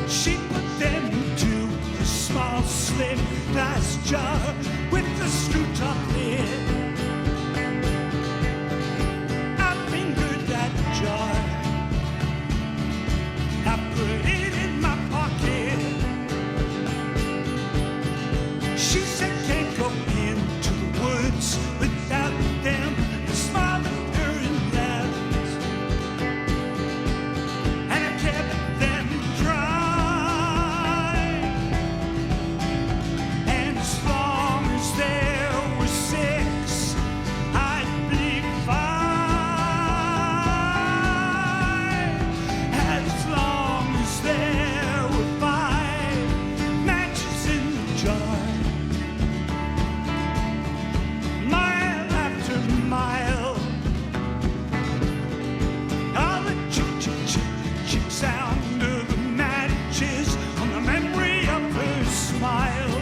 She put them into a small, slim glass jar with a screw-top lid. I fingered that jar. I put it in my pocket. She said, can't go into the woods without them. I smiled at her and laughed, and I kept them dry. And as long as there were 6, I'd be fine. As long as there were 5 matches in the jar. Mile after mile, all the chick sound of the matches on the memory of her smile.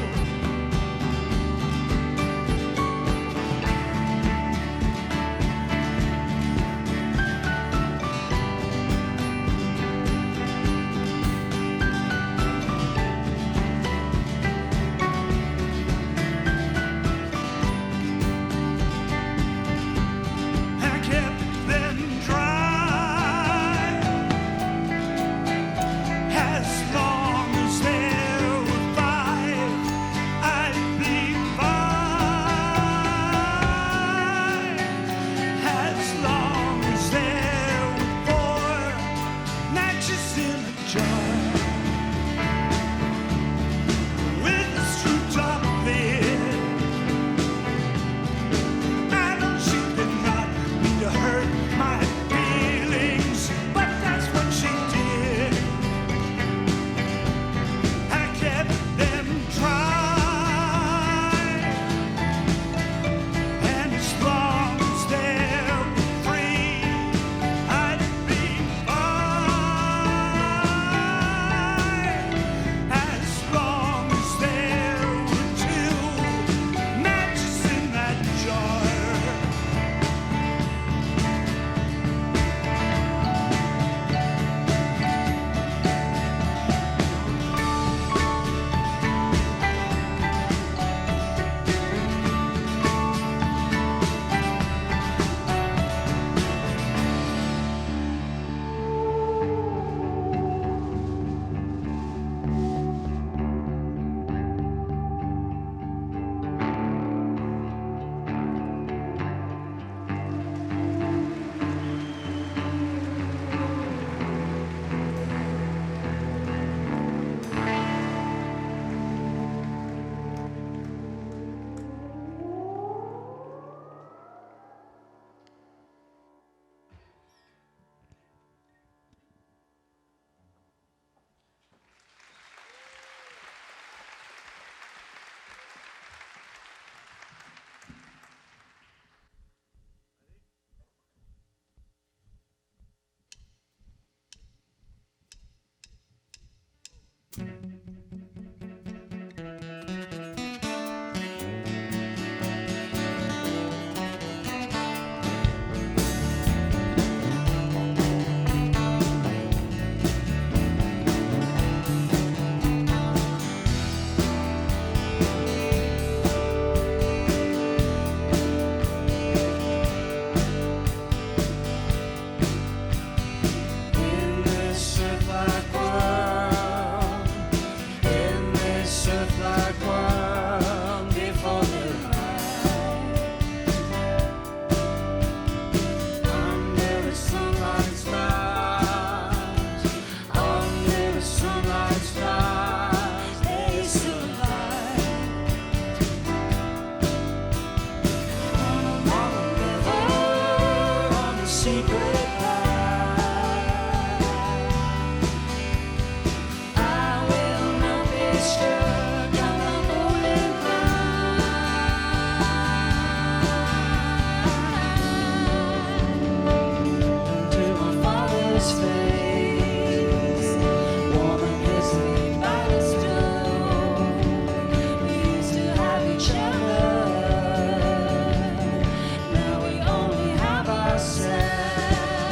I kept them dry. As long as there were 5, I'd be fine. As long as there were 4 matches in a jar with a screw-top lid. I know she did not mean to hurt my feelings, but that's what she did. I kept them dry, and as long as there were 3, I'd be fine. As long as there were 2 matches in that jar. Now we only have ourselves.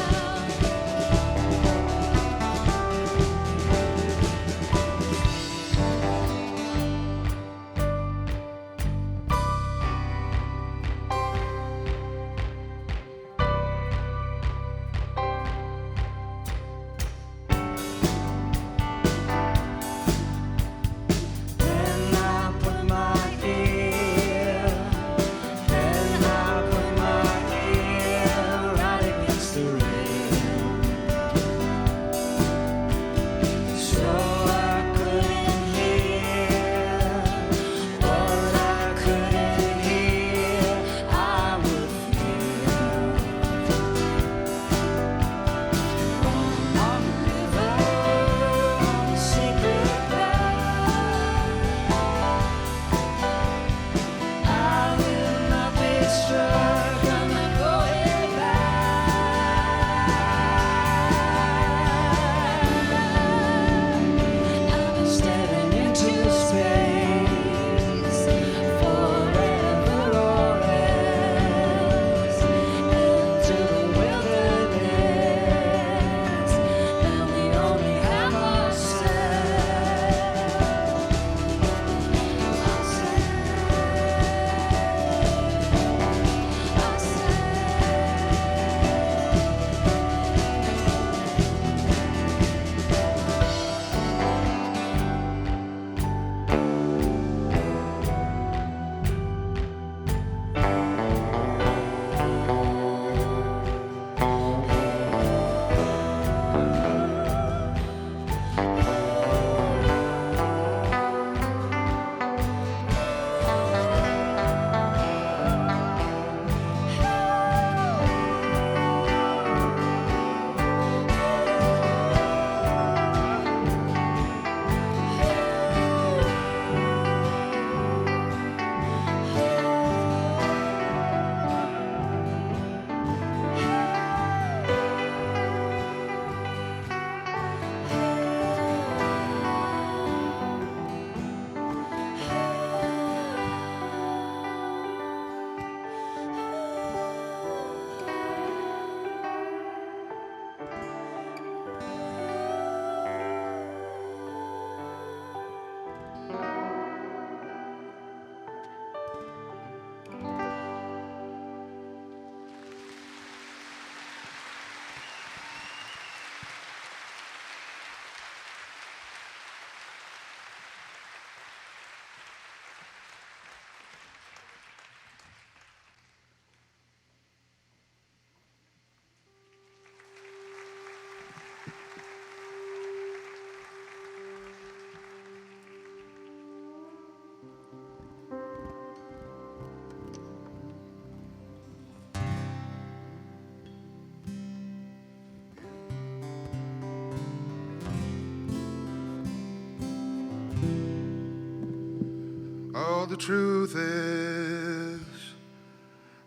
Oh, the truth is,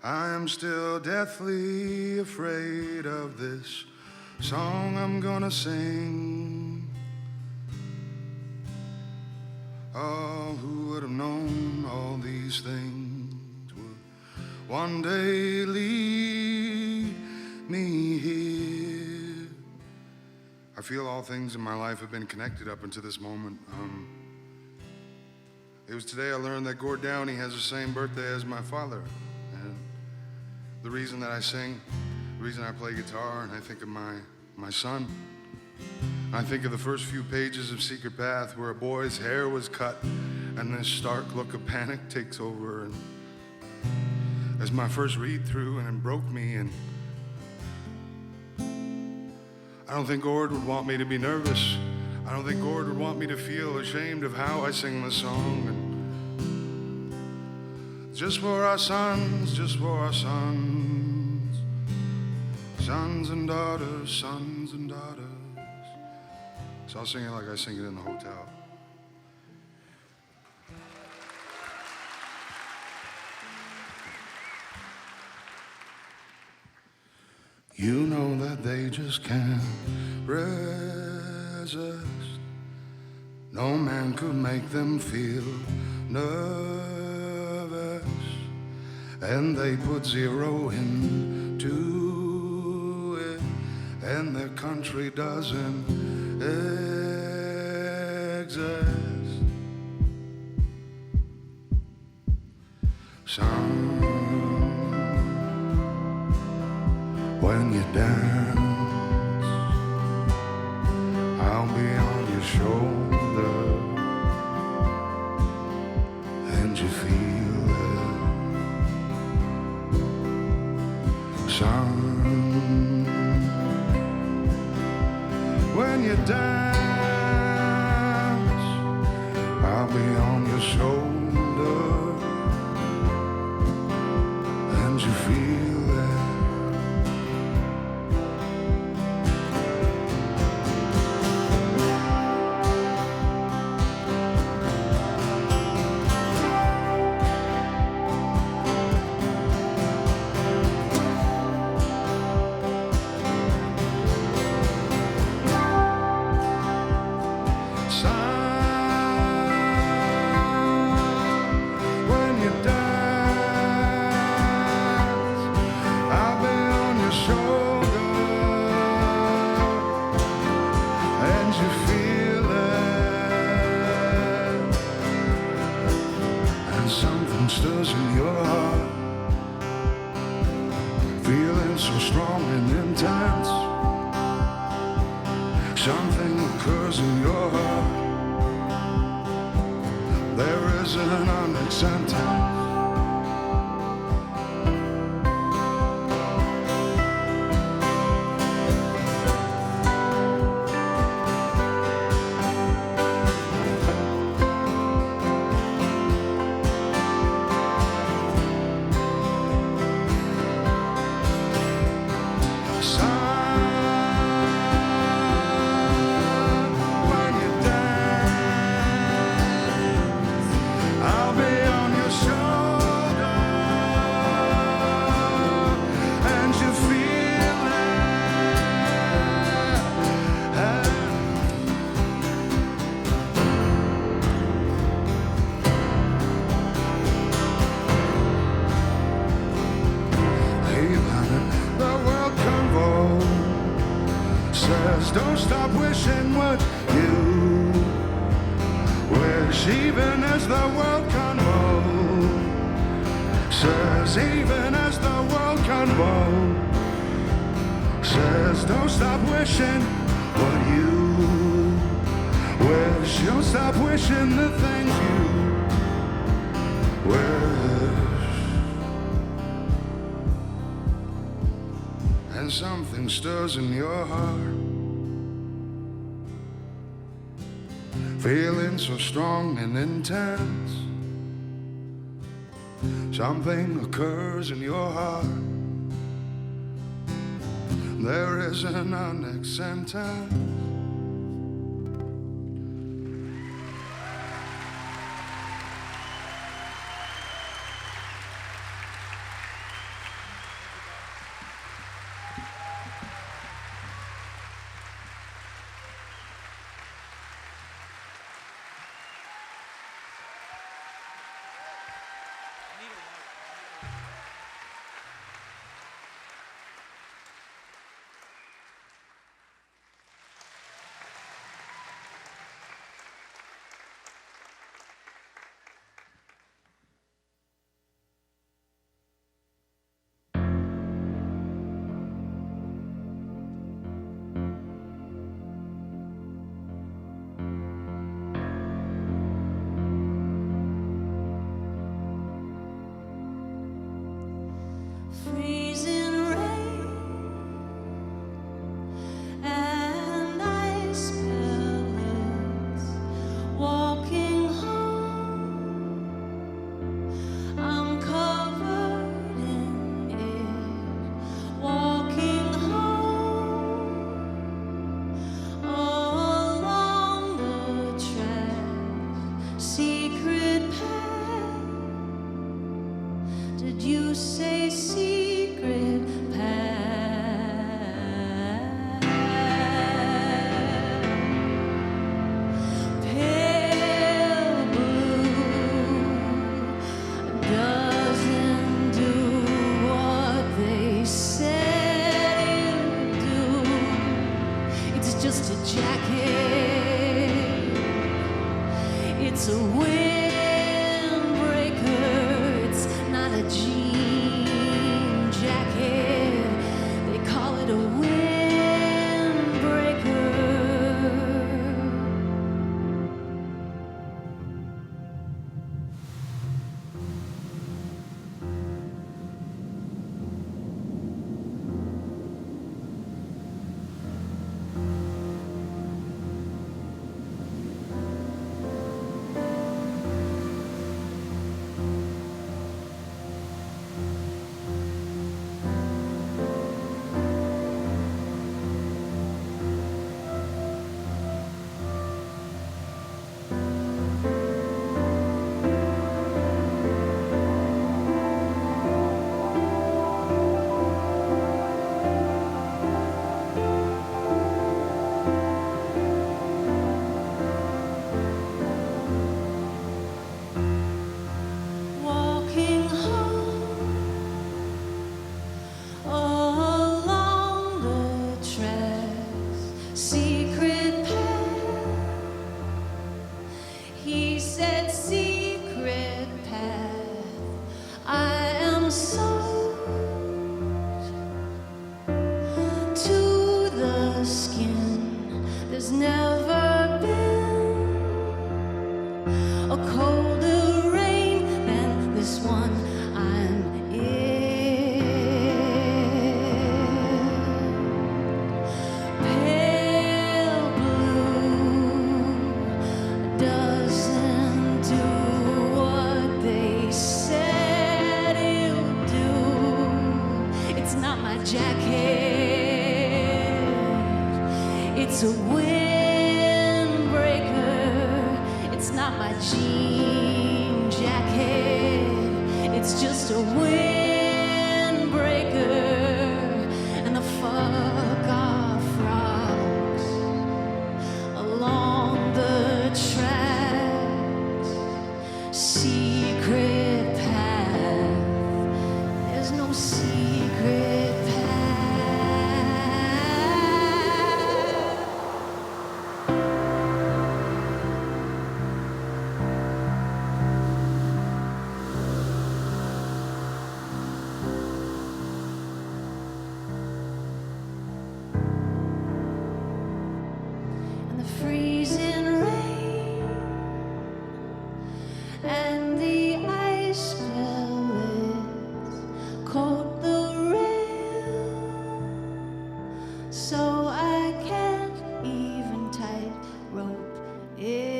I am still deathly afraid of this song I'm gonna sing. Oh, who would have known all these things would one day lead me here? I feel all things in my life have been connected up until this moment. It was today I learned that Gord Downie has the same birthday as my father. And the reason that I sing, the reason I play guitar, and I think of my son. I think of the first few pages of Secret Path where a boy's hair was cut and this stark look of panic takes over. And as my first read through, and it broke me. And I don't think Gord would want me to be nervous. I don't think Gord would want me to feel ashamed of how I sing the song. And just for our sons, just for our sons, sons and daughters, sons and daughters. So I'll sing it like I sing it in the hotel. You know that they just can't resist. No man could make them feel nervous, and they put zero into it, and their country doesn't exist. Son, when you dance, I'll be on your shoulder, and you feel it. Son, when you dance, I'll be on your shoulder, and you feel it. Stirs in your heart, feeling so strong and intense. Something occurs in your heart. There is an honest sentence. Don't stop wishing what you wish, even as the world convolves. Says even as the world convolves. Says don't stop wishing what you wish. Don't stop wishing the things you wish. And something stirs in your heart, feeling so strong and intense. Something occurs in your heart. There is an unexpected sentence. It's a windbreaker, it's not a jean jacket. They call it a windbreaker. Walking home along the tracks, secret path. He said, secret path. I am soaked to the skin. There's never been a colder rain than this one I'm in. Pale blue doesn't do what they said it'll do. It's not my jacket, it's a windbreaker. It's not my jean jacket, it's just a windbreaker. And the fuck off rocks along the tracks, secret path. There's no secret path. And the freezing rain and the ice pellets coat the rail, so I can't even tightrope it.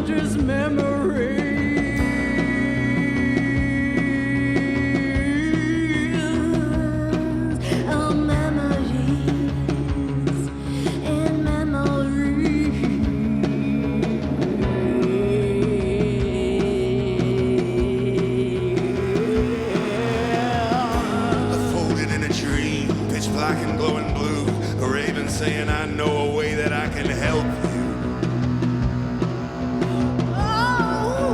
just memories. Oh, memories and memories. Folded in a dream, pitch black and glowing blue. A raven saying, I know a way that I can help you. Oh,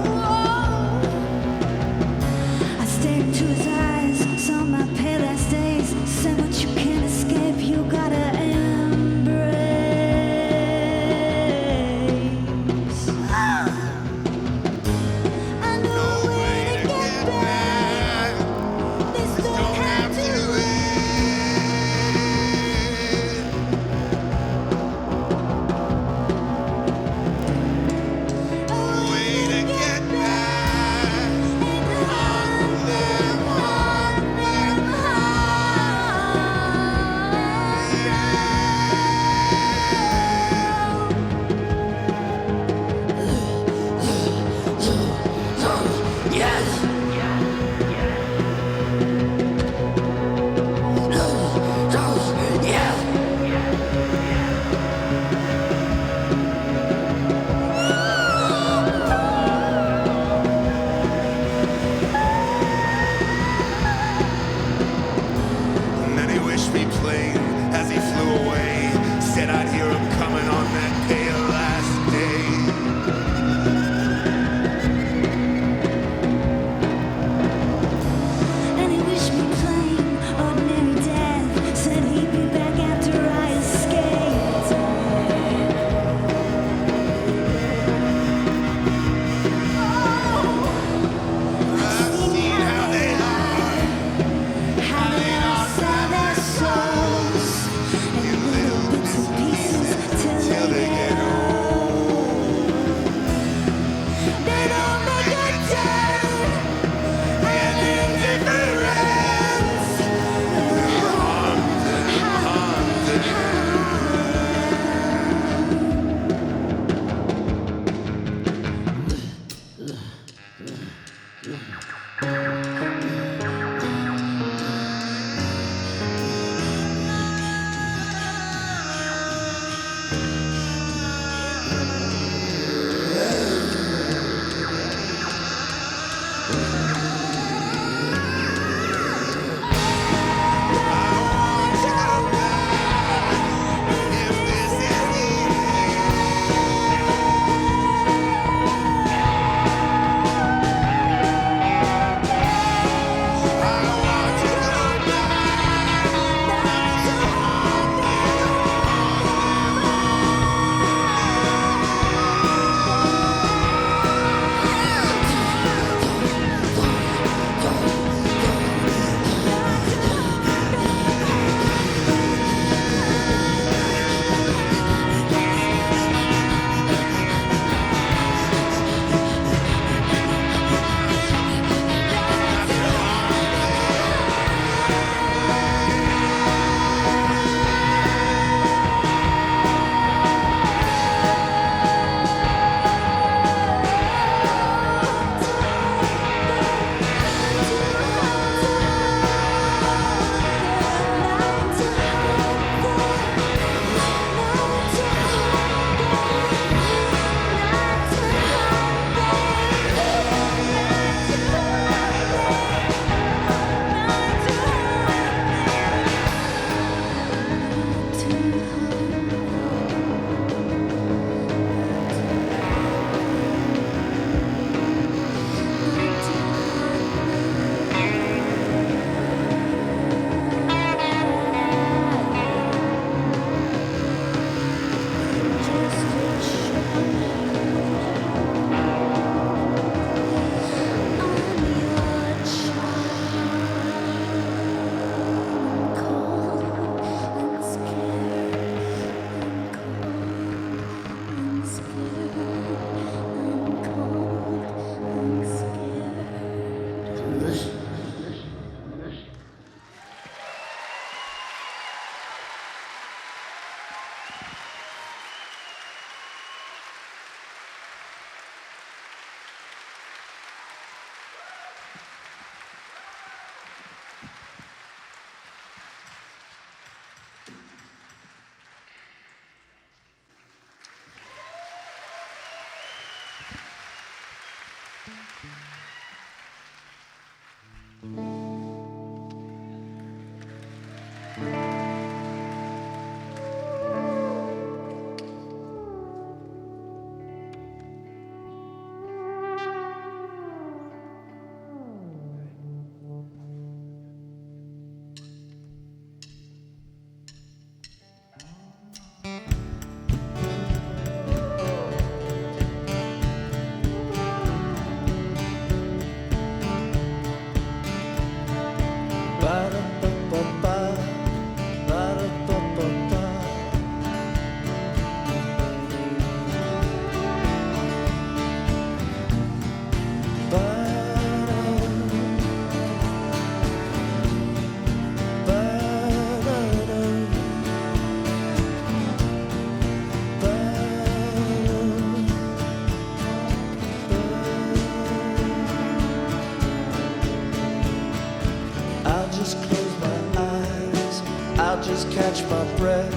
Just catch my breath.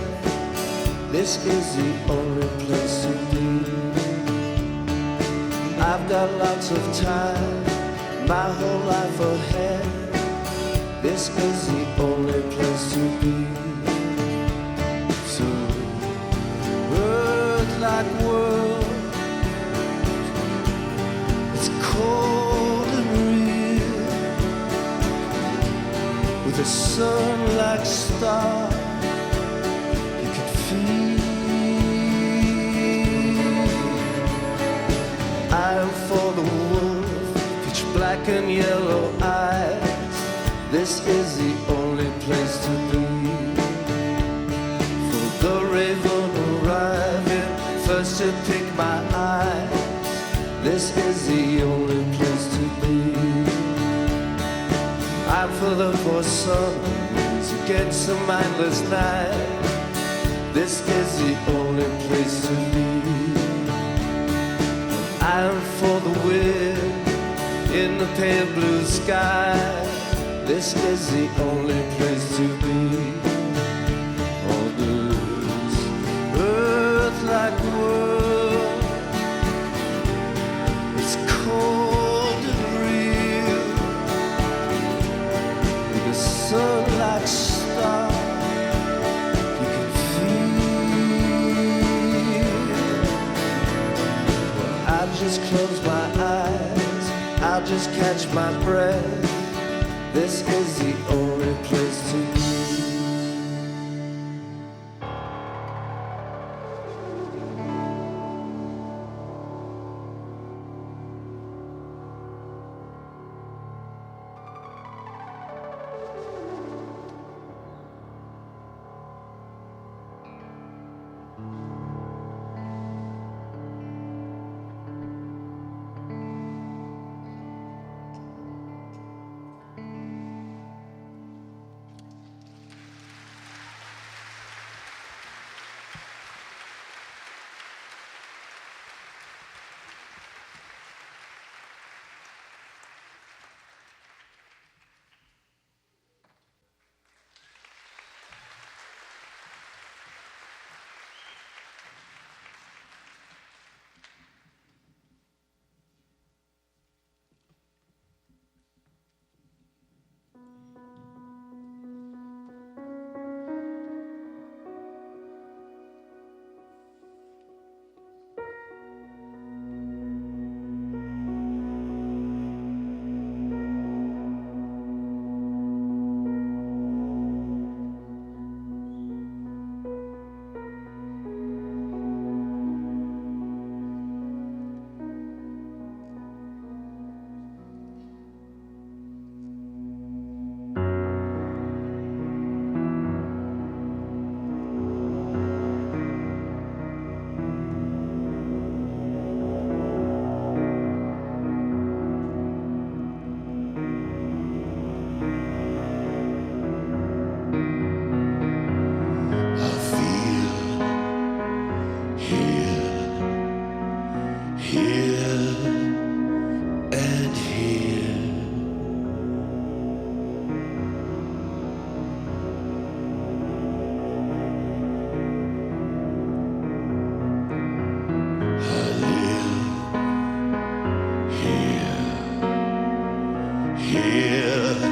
This is the only place to be. I've got lots of time, my whole life ahead. This is the only place to be. So, Earth-like world, it's cold and real, with a sun like star. I am for the wolf, pitch black and yellow eyes. This is the only place to be. For the raven arriving first to pick my eyes. This is the only place to be. I'm for the poor son who gets a mindless night. This is the only place to be. I'm for the wind in the pale blue sky. This is the only place to be. On this earth-like world, it's cold and real, with a sun like star. I'll just close my eyes, I'll just catch my breath. This is the only place to be. here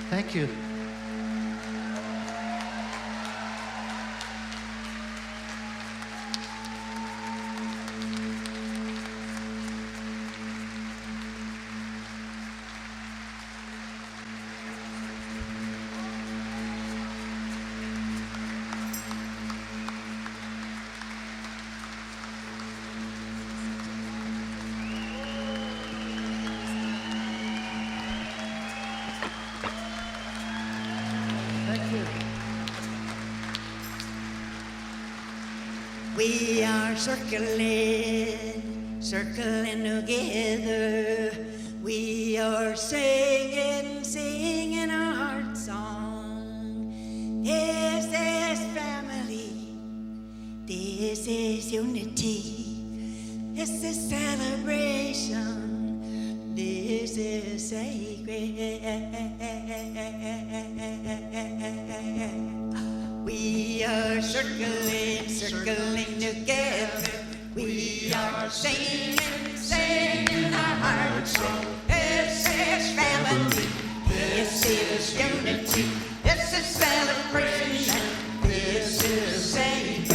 Thank you. We are circling, circling together. We are singing, singing our heart song. This is family. This is unity. This is celebration. This is sacred. We are circling, circling together. We are singing, singing our heart song. This is family. This is unity. This is celebration. This is sacred.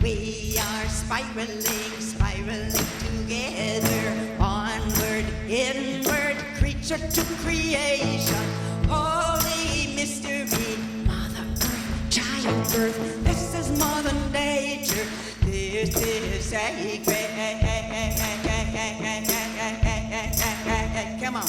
We are spiraling, spiraling together. Onward, inward, creature to creation. Holy mystery, Mother Earth, childbirth. This is Mother Nature. This is sacred. Come on.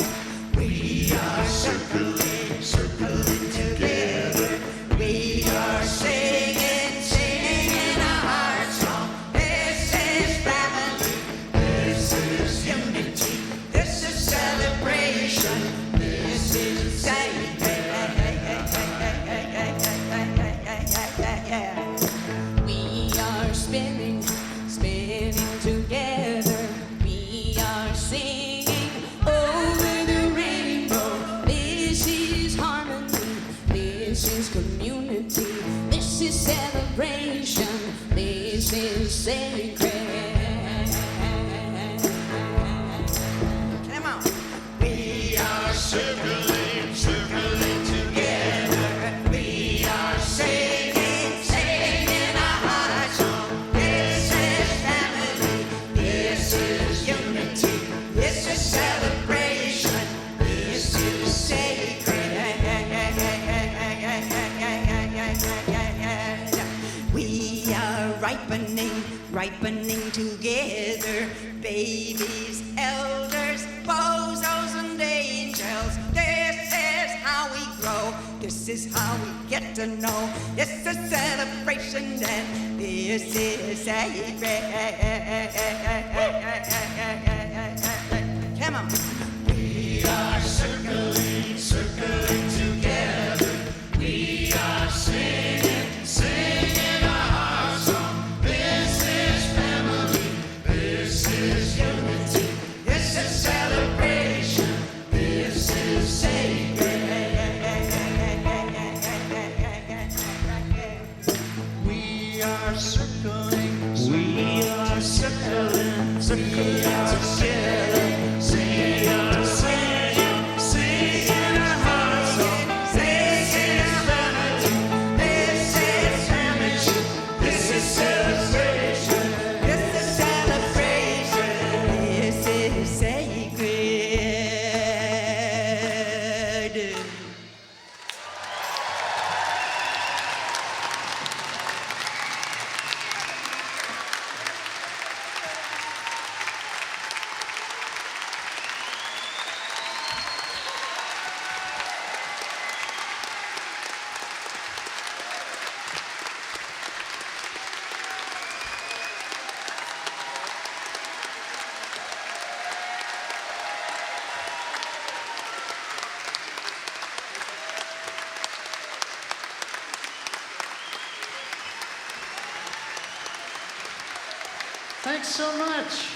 We are circling, circling together. We are singing, singing our heart song. This is family. This is unity. This is celebration. This is sacred. We are spinning, spinning together. We are singing over the rainbow. This is harmony. This is community. This is celebration. This is sacred. Come on. We are circling, circling together. We are singing, singing our heart song. This is family. This is unity. This is celebration. This is sacred. We are ripening, ripening together. Babies, elders, bozos and angels. This is how we grow. This is how we get to know. This is celebration and this is sacred. Come on. We are circling, circling together. We are singing, singing our heart song. This is family. This is unity. This is celebration. This is sacred. We are circling, we are circling, circling together. We are singing, singing our heart song. This is family. This is unity. This is celebration. This is celebration. This is sacred. Thanks so much.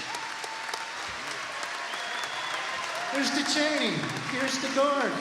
Here's to Chanie. Here's to Gord.